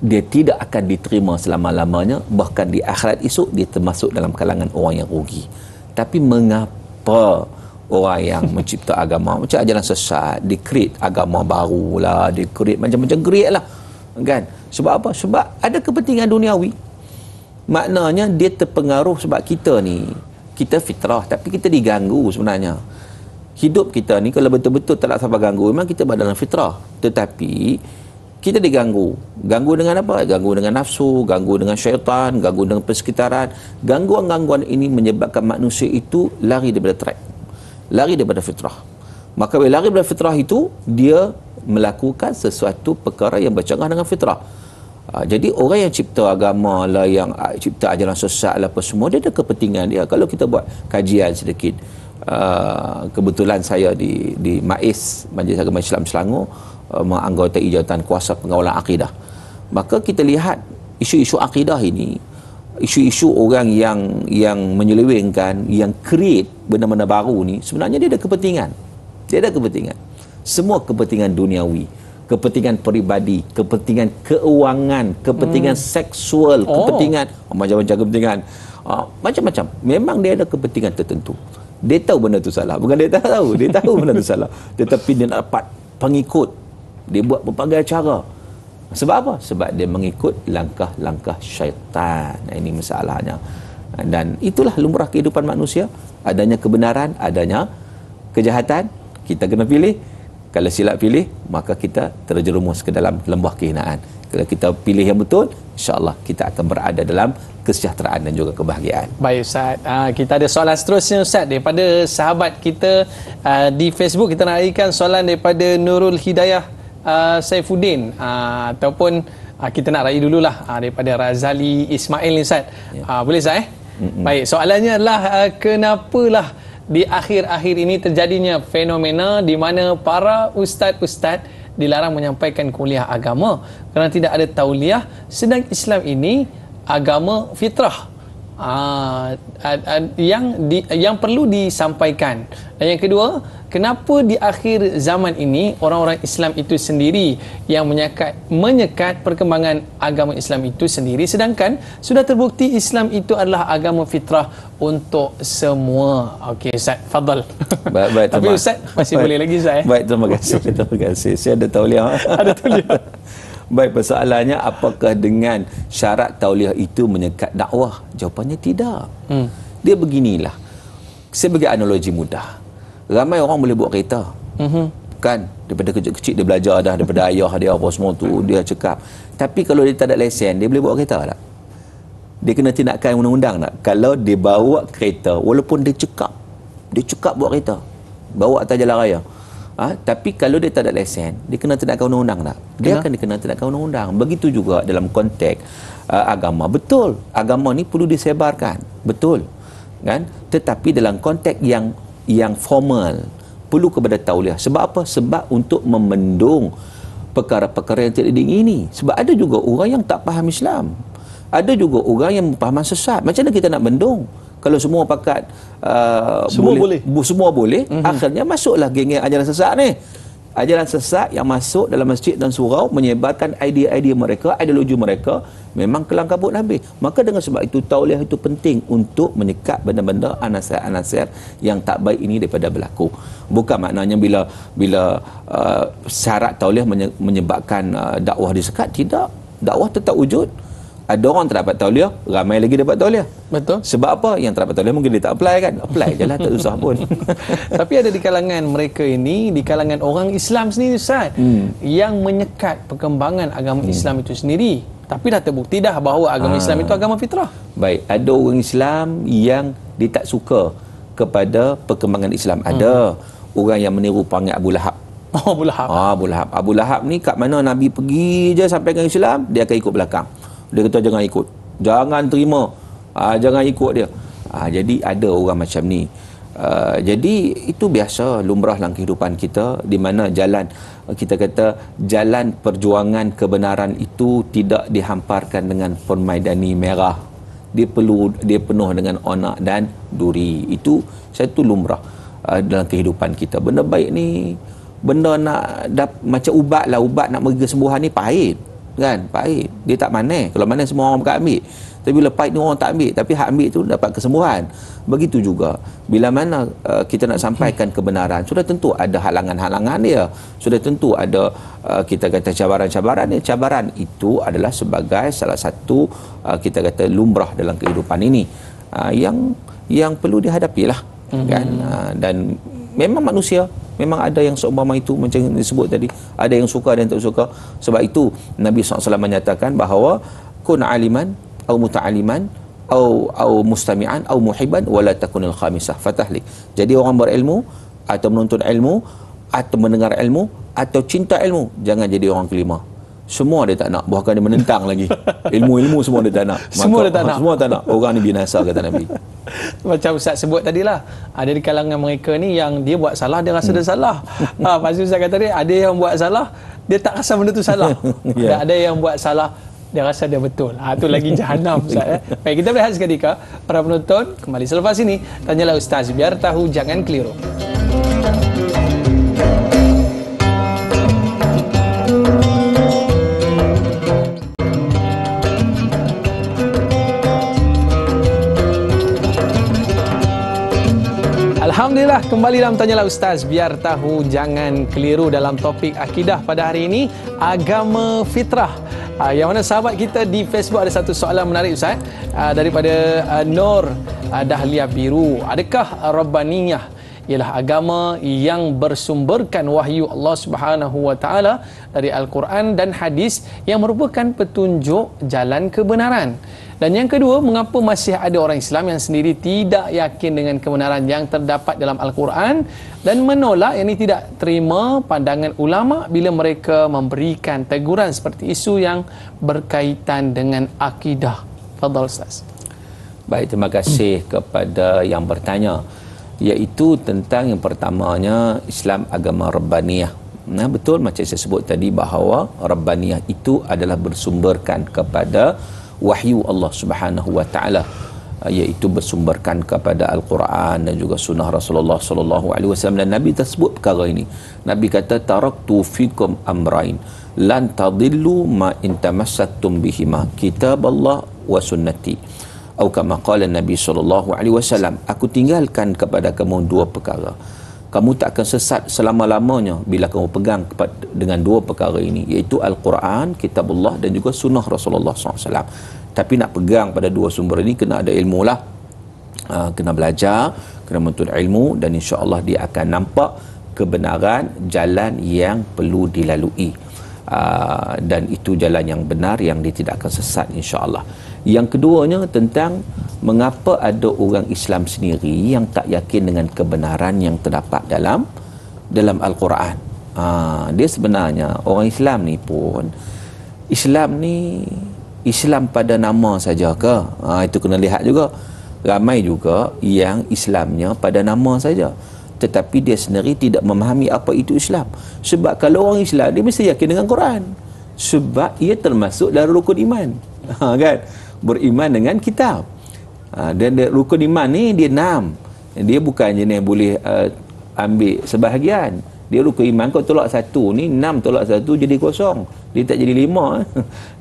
dia tidak akan diterima selama-lamanya, bahkan di akhirat esok dia termasuk dalam kalangan orang yang rugi. Tapi mengapa orang yang mencipta agama macam ajaran sesat, dia create agama baru lah, dia create macam-macam create lah kan? Sebab apa? Sebab ada kepentingan duniawi. Maknanya dia terpengaruh sebab kita ni, kita fitrah tapi kita diganggu sebenarnya. Hidup kita ni kalau betul-betul tak nak sampai ganggu, memang kita berada dalam fitrah, tetapi kita diganggu. Ganggu dengan apa? Ganggu dengan nafsu, ganggu dengan syaitan, ganggu dengan persekitaran. Gangguan-gangguan ini menyebabkan manusia itu lari daripada track, lari daripada fitrah. Maka bila lari daripada fitrah itu, dia melakukan sesuatu perkara yang bercanggah dengan fitrah. Jadi orang yang cipta agama lah, yang cipta ajaran sesat lah apa semua, dia ada kepentingan dia. Kalau kita buat kajian sedikit, kebetulan saya di MAIS, Majlis Agama Islam Selangor, menganggotai jawatan kuasa pengawalan akidah. Maka kita lihat isu-isu akidah ini, isu-isu orang yang menyelewengkan, yang create benda-benda baru ni, sebenarnya dia ada kepentingan. Dia ada kepentingan. Semua kepentingan duniawi, kepentingan peribadi, kepentingan keuangan, kepentingan seksual, kepentingan macam-macam kepentingan, macam-macam. Memang dia ada kepentingan tertentu. Dia tahu benda tu salah, bukan dia tak tahu, dia tahu benda tu salah, tetapi dia nak dapat pengikut. Dia buat berbagai cara. Sebab apa? Sebab dia mengikut langkah-langkah syaitan. Ini masalahnya. Dan itulah lumrah kehidupan manusia. Adanya kebenaran, adanya kejahatan. Kita kena pilih. Kalau silap pilih, maka kita terjerumus ke dalam lembah kehinaan. Kalau kita pilih yang betul, insya-Allah kita akan berada dalam kesejahteraan dan juga kebahagiaan. Baik Ustaz, kita ada soalan seterusnya Ustaz daripada sahabat kita di Facebook. Kita nak berikan soalan daripada Nurul Hidayah Saifuddin, ataupun kita nak raih dululah daripada Razali Ismail ni Ustaz. Boleh Ustaz Baik, soalannya adalah kenapalah di akhir-akhir ini terjadinya fenomena di mana para ustaz-ustaz dilarang menyampaikan kuliah agama kerana tidak ada tauliah, sedang Islam ini agama fitrah yang perlu disampaikan. Dan yang kedua, kenapa di akhir zaman ini orang-orang Islam itu sendiri yang menyekat perkembangan agama Islam itu sendiri, sedangkan sudah terbukti Islam itu adalah agama fitrah untuk semua. Okey Ustaz, fadal. Baik, tapi Ustaz masih boleh lagi Ustaz. Baik, terima kasih. Terima kasih. Saya ada tauliah. Ada tauliah. Baik, persoalannya apakah dengan syarat tauliah itu menyekat dakwah? Jawapannya tidak. Dia beginilah. Saya bagi analogi mudah. Ramai orang boleh buat kereta. kan, daripada kecil-kecil dia belajar dah, daripada ayah dia apa semua tu dia cakap. Tapi kalau dia tak ada lesen, dia boleh bawa kereta tak? Dia kena tindakan undang-undang tak? Kalau dia bawa kereta, walaupun dia cekap bawa kereta, bawa atas jalan raya, tapi kalau dia tak ada lesen, dia kena tindakan undang-undang tak? Dia akan dikena tindakan undang-undang. Begitu juga dalam konteks agama. Betul, agama ni perlu disebarkan, betul kan? Tetapi dalam konteks yang formal, perlu kepada tauliah. Sebab apa? Sebab untuk membendung perkara-perkara yang tidak diingini. Sebab ada juga orang yang tak faham Islam, ada juga orang yang pemahaman sesat. Macam mana kita nak bendung? Kalau semua pakat semua boleh, akhirnya masuklah geng ajaran sesat ni. Ajaran sesat yang masuk dalam masjid dan surau, menyebarkan idea-idea mereka, ideologi mereka, memang kelang kabut habis. Maka dengan sebab itu tauliah itu penting untuk menyekat benda-benda anasir-anasir yang tak baik ini daripada berlaku. Bukan maknanya bila syarat tauliah menyebabkan dakwah disekat, tidak. Dakwah tetap wujud. Ada orang tak dapat tauliah, ramai lagi dapat tauliah. Betul. Sebab apa? Yang tak dapat tauliah mungkin dia tak apply kan. Apply je lah, tak usah pun. Tapi ada di kalangan mereka ini, di kalangan orang Islam sendiri Ustaz, yang menyekat perkembangan agama Islam itu sendiri. Tapi dah terbukti dah bahawa agama Islam itu agama fitrah. Baik, ada orang Islam yang dia tak suka kepada perkembangan Islam. Ada orang yang meniru perangai Abu Lahab. Abu Lahab. Abu Lahab ni kat mana Nabi pergi je sampaikan Islam, dia akan ikut belakang. Dia kata jangan ikut, jangan terima, jangan ikut dia. Jadi ada orang macam ni. Jadi itu biasa, lumrah dalam kehidupan kita, di mana jalan, kita kata jalan perjuangan kebenaran itu tidak dihamparkan dengan permaidani merah. Dia penuh dengan onak dan duri. Itu satu lumrah dalam kehidupan kita. Benda baik ni, benda nak macam ubat lah, ubat nak beri kesembuhan ni pahit kan, pahit, dia tak manis. Kalau manis semua orang akan ambil, tapi bila pahit ni orang tak ambil, tapi hak ambil tu dapat kesembuhan. Begitu juga bila mana kita nak sampaikan kebenaran, sudah tentu ada halangan-halangan dia, sudah tentu ada kita kata cabaran-cabaran dia. Cabaran itu adalah sebagai salah satu kita kata lumrah dalam kehidupan ini, yang perlu dihadapilah kan. Dan memang manusia, memang ada yang seumpama itu macam disebut tadi, ada yang suka dan tak suka. Sebab itu Nabi SAW menyatakan bahawa kun aliman atau muta'aliman atau mustami'an atau muhibban wala takunil khamisah fatahlik. Jadi orang berilmu atau menuntut ilmu atau mendengar ilmu atau cinta ilmu, jangan jadi orang kelima. Semua dia tak nak, bahkan dia menentang lagi. Ilmu-ilmu semua dia tak nak. Semua dia tak nak. Semua tak nak. Orang ni binasa, kata Nabi. Macam Ustaz sebut tadilah, ada di kalangan mereka ni yang dia buat salah, dia rasa dia salah. Lepas tu Ustaz kata dia, ada yang buat salah, dia tak rasa benda tu salah. Dan ada yang buat salah, dia rasa dia betul. Itu lagi jahanam Ustaz. Baik, kita berehat seketika. Para penonton, kembali selepas ini, tanyalah Ustaz, biar tahu jangan keliru. Alhamdulillah, kembali dalam Tanyalah Ustaz, biar tahu jangan keliru dalam topik akidah pada hari ini, agama fitrah. Yang mana sahabat kita di Facebook ada satu soalan menarik Ustaz, daripada Nur Dahlia Biru. Adakah Rabbaniyah ialah agama yang bersumberkan wahyu Allah Subhanahu wa taala dari Al-Quran dan hadis yang merupakan petunjuk jalan kebenaran? Dan yang kedua, mengapa masih ada orang Islam yang sendiri tidak yakin dengan kebenaran yang terdapat dalam Al-Quran dan menolak, yang ini tidak terima pandangan ulama bila mereka memberikan teguran seperti isu yang berkaitan dengan akidah? Fadhal Ustaz. Baik, terima kasih kepada yang bertanya, iaitu tentang yang pertamanya Islam agama Rabbaniyah. Nah, betul macam saya sebut tadi bahawa Rabbaniyah itu adalah bersumberkan kepada wahyu Allah Subhanahu wa taala, iaitu bersumberkan kepada Al-Quran dan juga sunnah Rasulullah sallallahu alaihi wasallam. Dan Nabi tersebut perkara ini. Nabi kata taraktu fikum amrain lan tadillu ma in tamassaktum bihima, kitab Allah wa sunnati. Atau kama qala Nabi sallallahu alaihi wasallam, aku tinggalkan kepada kamu dua perkara, kamu tak akan sesat selama-lamanya bila kamu pegang dengan dua perkara ini, iaitu Al-Quran, kitabullah dan juga sunnah Rasulullah SAW. Tapi nak pegang pada dua sumber ini, kena ada ilmu lah, kena belajar, kena menuntut ilmu, dan insya-Allah dia akan nampak kebenaran, jalan yang perlu dilalui. Dan itu jalan yang benar yang dia tidak akan sesat, insya-Allah. Yang keduanya tentang mengapa ada orang Islam sendiri yang tak yakin dengan kebenaran yang terdapat dalam Al-Quran. Dia sebenarnya orang Islam ni pun, Islam ni Islam pada nama saja ke? Itu kena lihat juga. Ramai juga yang Islamnya pada nama saja, tetapi dia sendiri tidak memahami apa itu Islam. Sebab kalau orang Islam, dia mesti yakin dengan Quran, sebab ia termasuk dalam rukun iman. Kan? Beriman dengan kitab. Dan rukun iman ni dia 6. Dia bukan jenis boleh ambil sebahagian. Dia rukun iman, kau tolak satu ni, 6 tolak satu jadi kosong, dia tak jadi 5.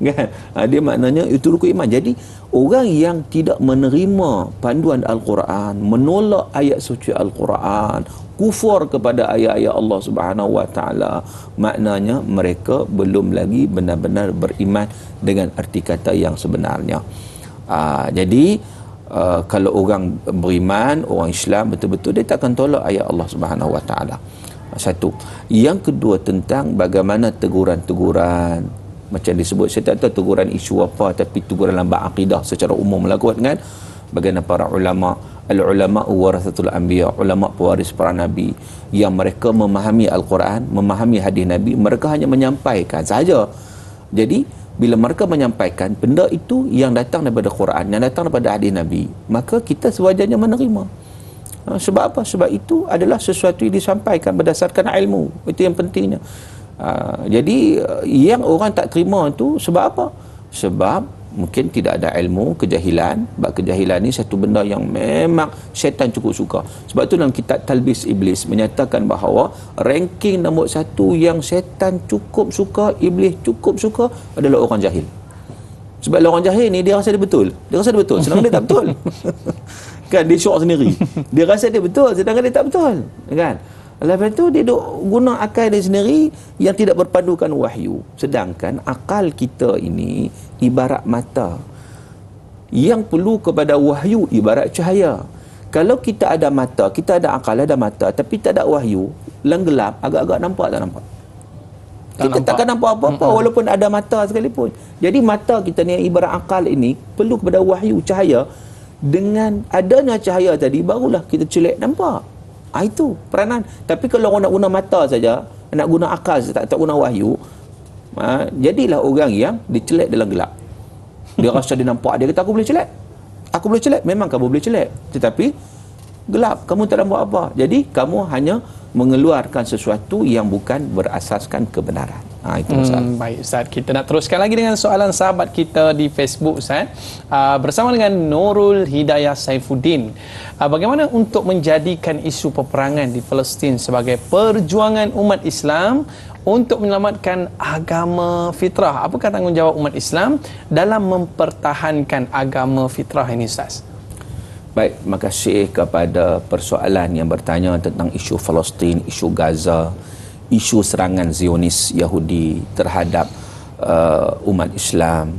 Kan? Dia maknanya itu rukun iman. Jadi orang yang tidak menerima panduan Al-Quran, menolak ayat suci Al-Quran, kufur kepada ayat-ayat Allah Subhanahu Wa Taala, maknanya mereka belum lagi benar-benar beriman dengan arti kata yang sebenarnya. Jadi kalau orang beriman, orang Islam betul-betul, dia tak akan tolak ayat Allah Subhanahu Wa Taala. Satu. Yang kedua tentang bagaimana teguran-teguran, macam disebut, saya tak tahu teguran isu apa, tapi teguran dalam bab akidah secara umum lah kot kan. Bagaimana para ulama, al-ulama warasatul anbiya, ulama pewaris para nabi, yang mereka memahami Al-Quran, memahami hadis Nabi, mereka hanya menyampaikan saja. Jadi bila mereka menyampaikan benda itu yang datang daripada Quran, yang datang daripada hadis Nabi, maka kita sewajarnya menerima. Sebab apa? Sebab itu adalah sesuatu yang disampaikan berdasarkan ilmu. Itu yang pentingnya. Jadi yang orang tak terima tu sebab apa? Sebab mungkin tidak ada ilmu, kejahilan. Sebab kejahilan ni satu benda yang memang syaitan cukup suka. Sebab tu dalam kitab Talbis Iblis menyatakan bahawa ranking nombor 1 yang syaitan cukup suka, Iblis cukup suka adalah orang jahil. Sebab orang jahil ni dia rasa dia betul. Dia rasa dia betul, sedangkan dia tak betul. Kan, dia syok sendiri. Dia rasa dia betul, sedangkan dia tak betul. Kan? Lepas tu dia duk guna akal dia sendiri yang tidak berpandukan wahyu. Sedangkan akal kita ini ibarat mata. Yang perlu kepada wahyu ibarat cahaya. Kalau kita ada mata, kita ada akal, ada mata, tapi tak ada wahyu, lang gelap, agak-agak nampak tak nampak? Kita takkan nampak apa-apa walaupun ada mata sekalipun. Jadi mata kita ni ibarat akal ini perlu kepada wahyu, cahaya. Dengan adanya cahaya tadi barulah kita celek nampak. Itu peranan. Tapi kalau orang nak guna mata saja, nak guna akal saja, tak guna wahyu, jadilah orang yang dicelek dalam gelap. Dia rasa dia nampak, dia kata aku boleh celek. Aku boleh celek. Memang kamu boleh celek, tetapi gelap, kamu tak nampak apa. Jadi kamu hanya mengeluarkan sesuatu yang bukan berasaskan kebenaran. Itu masalah. Baik Ustaz, kita nak teruskan lagi dengan soalan sahabat kita di Facebook Ustaz. Bersama dengan Nurul Hidayah Saifuddin. Bagaimana untuk menjadikan isu peperangan di Palestin sebagai perjuangan umat Islam untuk menyelamatkan agama fitrah? Apakah tanggungjawab umat Islam dalam mempertahankan agama fitrah ini Ustaz? Baik, terima kasih kepada persoalan yang bertanya tentang isu Palestin, isu Gaza, isu serangan Zionis Yahudi terhadap umat Islam,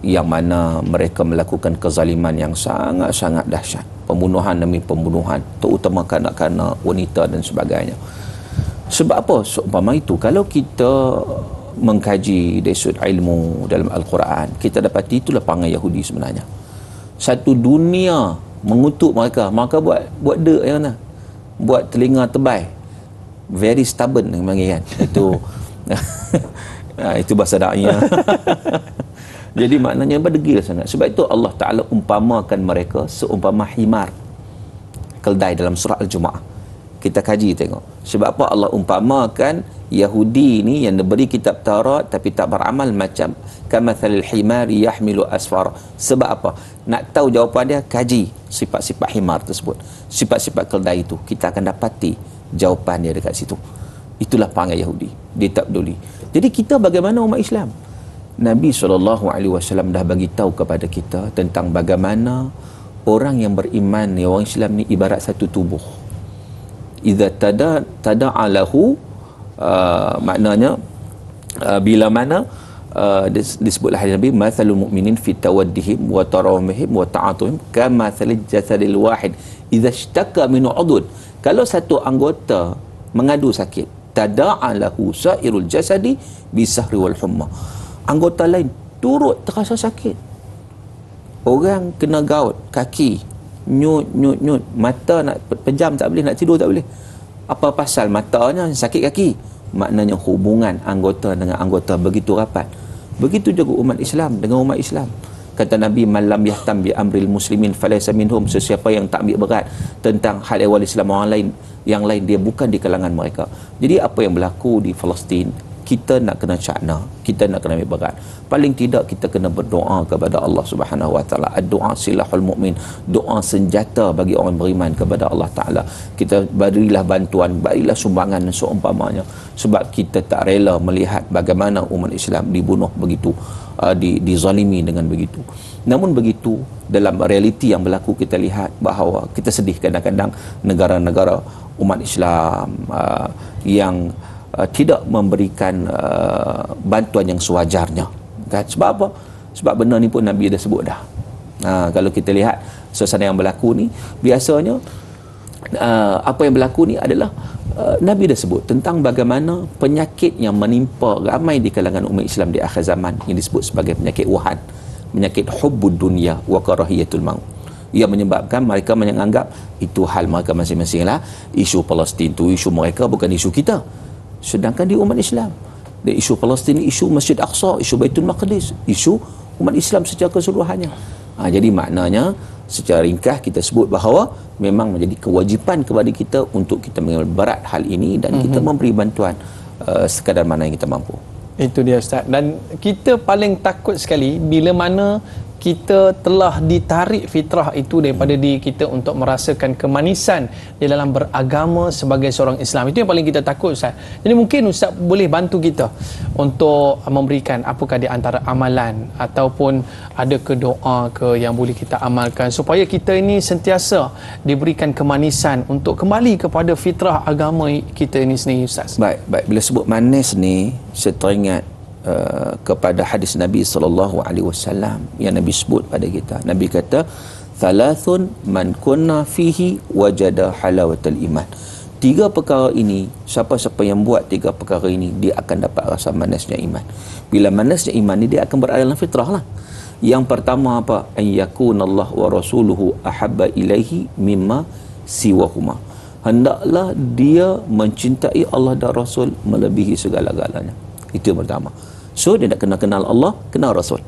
yang mana mereka melakukan kezaliman yang sangat-sangat dahsyat, pembunuhan demi pembunuhan, terutama kanak-kanak, wanita dan sebagainya. Sebab apa? Seumpama itu, kalau kita mengkaji dari sudut ilmu dalam Al-Quran, kita dapati itulah perangai Yahudi sebenarnya. Satu dunia mengutuk mereka, maka buat dek yang mana? Buat telinga tebal, very stubborn panggil kan. Itu itu bahasa da'inya. Jadi maknanya berdegil sangat. Sebab itu Allah Ta'ala umpamakan mereka seumpama himar, keldai dalam surah Al-Jumu'ah. Kita kaji tengok. Sebab apa Allah umpamakan Yahudi ni yang diberi kitab Taurat tapi tak beramal, macam kamathalil himari yahmilu asfar. Sebab apa? Nak tahu jawapan dia, kaji sifat-sifat himar tersebut, sifat-sifat keldai itu, kita akan dapati jawapan dia dekat situ. Itulah perangai Yahudi, dia tak peduli. Jadi kita bagaimana umat Islam? Nabi SAW dah bagi tahu kepada kita tentang bagaimana orang yang beriman ni, orang Islam ni ibarat satu tubuh. Idza tada'alahu, maknanya bila mana disebutlah hadis Nabi, mathalul mu'minin fi tawaddihim wa tarawihim wa ta'atuhim kamathalil jasadil wahid idza ishtaka min 'udud. Kalau satu anggota mengadu sakit. Tada'alahu sa'irul jasadi bisahri wal humma. Anggota lain turut terasa sakit. Orang kena gout, kaki nyut, mata nak pejam tak boleh, nak tidur tak boleh. Apa pasal matanya sakit kaki? Maknanya hubungan anggota dengan anggota begitu rapat. Begitu juga umat Islam dengan umat Islam. Kata Nabi, man lam yahtam bi amril muslimin falaysa minhum. Sesiapa yang tak ambil berat tentang hal ehwal Islam orang lain, yang lain, dia bukan di kalangan mereka. Jadi apa yang berlaku di Palestin, kita nak kena cakna, kita nak kena ambil berat. Paling tidak kita kena berdoa kepada Allah Subhanahu Wa Taala. Doa silahul mukmin, doa senjata bagi orang beriman kepada Allah Taala. Kita berilah bantuan, berilah sumbangan seumpamanya, sebab kita tak rela melihat bagaimana umat Islam dibunuh begitu, dizalimi dengan begitu. Namun begitu, dalam realiti yang berlaku, kita lihat bahawa kita sedih kadang-kadang negara-negara umat Islam yang tidak memberikan bantuan yang sewajarnya, kan? Sebab apa? Sebab benda ni pun Nabi dah sebut dah. Kalau kita lihat suasana yang berlaku ni, biasanya apa yang berlaku ni adalah Nabi dah sebut tentang bagaimana penyakit yang menimpa ramai di kalangan umat Islam di akhir zaman, yang disebut sebagai penyakit Wuhan, penyakit hubbud dunya wa karahiyatul maut. Ia menyebabkan mereka menganggap itu hal mereka masing-masing lah. Isu Palestin tu isu mereka, bukan isu kita. Sedangkan di umat Islam, di isu Palestin, isu Masjid Aqsa, isu Baitul Maqdis, isu umat Islam secara keseluruhannya. Jadi maknanya secara ringkas kita sebut bahawa memang menjadi kewajipan kepada kita untuk kita mengambil berat hal ini dan kita memberi bantuan sekadar mana yang kita mampu. Itu dia Ustaz. Dan kita paling takut sekali bila mana kita telah ditarik fitrah itu daripada diri kita untuk merasakan kemanisan di dalam beragama sebagai seorang Islam. Itu yang paling kita takut, Ustaz. Jadi mungkin Ustaz boleh bantu kita untuk memberikan apakah di antara amalan ataupun ada ke doa ke yang boleh kita amalkan supaya kita ini sentiasa diberikan kemanisan untuk kembali kepada fitrah agama kita ini sendiri, Ustaz. Baik. Bila sebut manis ni, saya teringat kepada hadis Nabi SAW yang Nabi sebut pada kita. Nabi kata, thalathun man kunna fihi wajada halawatal iman. 3 perkara ini, siapa-siapa yang buat 3 perkara ini, dia akan dapat rasa manisnya iman. Bila manisnya iman ni, dia akan berada dalam fitrah lah. Yang pertama apa? An yakunallah wa rasuluhu ahabba ilaihi mimma siwahuma. Hendaklah dia mencintai Allah dan Rasul melebihi segala-galanya. Itu yang pertama. So dia nak kenal Allah, kenal Rasul.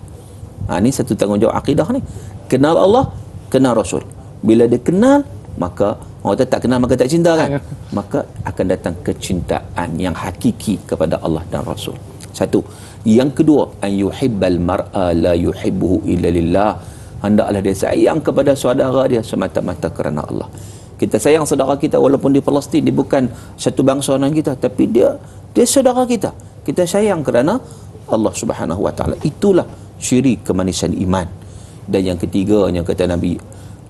Ini satu tanggungjawab akidah ni. Kenal Allah, kenal Rasul. Bila dia kenal, maka orang tak kenal maka tak cinta, kan? Maka akan datang kecintaan yang hakiki kepada Allah dan Rasul. Satu. Yang kedua, an yuhibbal mar'a la yuhibbuhu illa lillah. Hendaklah dia sayang kepada saudara dia semata-mata kerana Allah. Kita sayang saudara kita walaupun di Palestin, dia bukan satu bangsa dengan kita, tapi dia saudara kita. Kita sayang kerana Allah Subhanahu Wa Taala. Itulah ciri kemanisan iman. Dan yang ketiganya kata Nabi,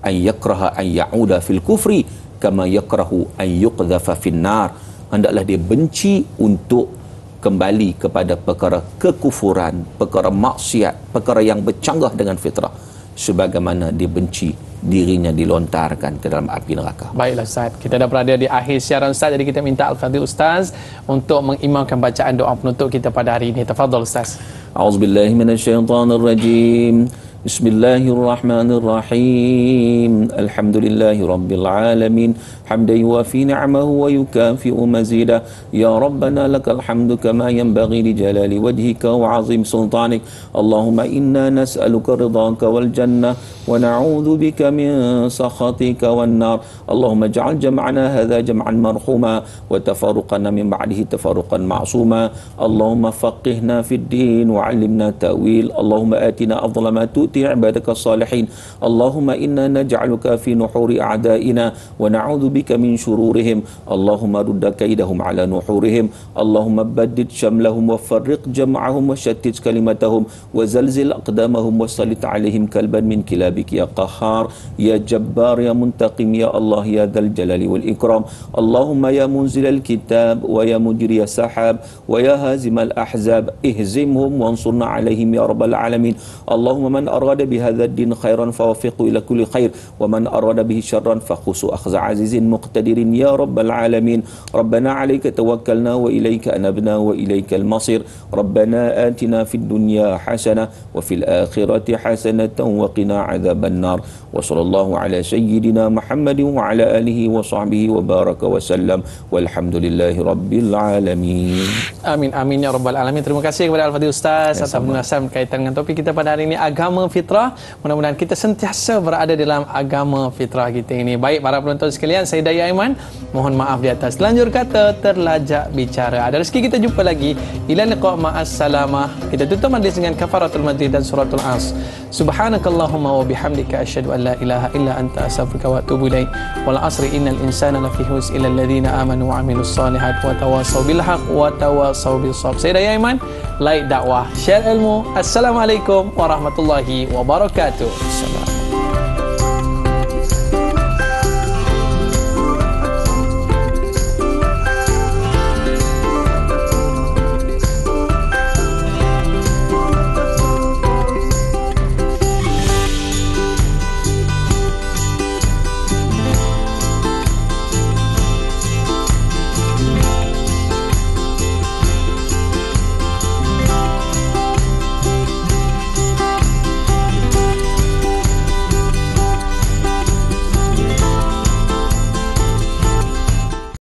an yakraha an ya'uda fil kufri kama yakrahu an yuqdhafa fin nar. Hendaklah dia benci untuk kembali kepada perkara kekufuran, perkara maksiat, perkara yang bercanggah dengan fitrah, sebagaimana dia benci dirinya dilontarkan ke dalam api neraka. Baiklah Ustaz, kita dah berada di akhir siaran Ustaz, jadi kita minta Al-Fadhil Ustaz untuk mengimamkan bacaan doa penutup kita pada hari ini. Tafadhal Ustaz. A'udzubillahi minasyaitonirrajim. Bismillahirrahmanirrahim. Alhamdulillahi rabbil alamin. Hamdan yuwafi ni'amahu wa yukafi'u mazidah. Ya Rabbana lakal hamdu kama yanbaghi li jalali wajhika wa 'azim sultanik. Allahumma inna nas'aluka ridhaka wal jannah wa na'udzu bika min sakhatika wan nar. Allahumma ij'al jam'ana hadha jam'an marhuma wa tafarruqana min ba'dihi tafarruqan ma'suma. Allahumma faqihna fid din wa 'allimna ta'wil. Allahumma atina afdhala ma tu'ti ibadaka salihin. Allahumma inna naj'aluka fi nuhuri a'daina wa na'udzu bika min shururihim. Allahumma rudda kaidahum ala nuhurihim. Allahumma baddid shamlahum wa farriq jam'ahum wa shattit kalimatahum wa zalzil aqdamahum wa sallit alaihim kalban min kilabik ya qahhar ya jabbar ya muntaqim ya Allah ya dzal jalali wal ikram. Allahumma ya munzilal kitab wa ya mujriyas sahab wa ya hazimal ahzab ihzimhum wansurna alaihim ya rabbal alamin. Allahumma man arada bihadza ad-din khairan fawaffiqhu ila kulli khair wa man arada bihi syarran fakhusu akhza azizin muqtadirin ya rabbal alamin. Rabbana 'alaika tawakkalna wa ilaika anabna wa ilaikal masir. Rabbana atina fid dunya hasanah wa fil akhirati hasanatan wa qina 'adzaban nar. Wa sallallahu ala sayyidina Muhammadin wa ala alihi wa sahbihi wa baraka wa sallam. Walhamdulillahi rabbil alamin. Amin amin ya rabbal alamin. Terima kasih kepada Al-Fadhil Ustaz atas penjelasan berkaitan dengan topik kita pada hari ini, agama fitrah. Mudah-mudahan kita sentiasa berada dalam agama fitrah kita ini. Baik para penonton sekalian, saya Daya Aiman, mohon maaf di atas lanjur kata terlajak bicara. Ada rezeki kita jumpa lagi. Ila liqa ma'as salamah. Kita tutup majlis dengan kafaratul majlis dan suratul as. Subhanakallahumma wa bihamdika asyhadu an la ilaha illa anta astaghfiruka wa atubu ilaik. Wal asri innal insana lafi khusr illa alladhina amanu wa amilus solihat wa tawasaw bil haqq wa tawasaw bis sabr. Saya Daya Aiman, like dakwah, share ilmu. Assalamualaikum warahmatullahi wabarakatuh. Assalam.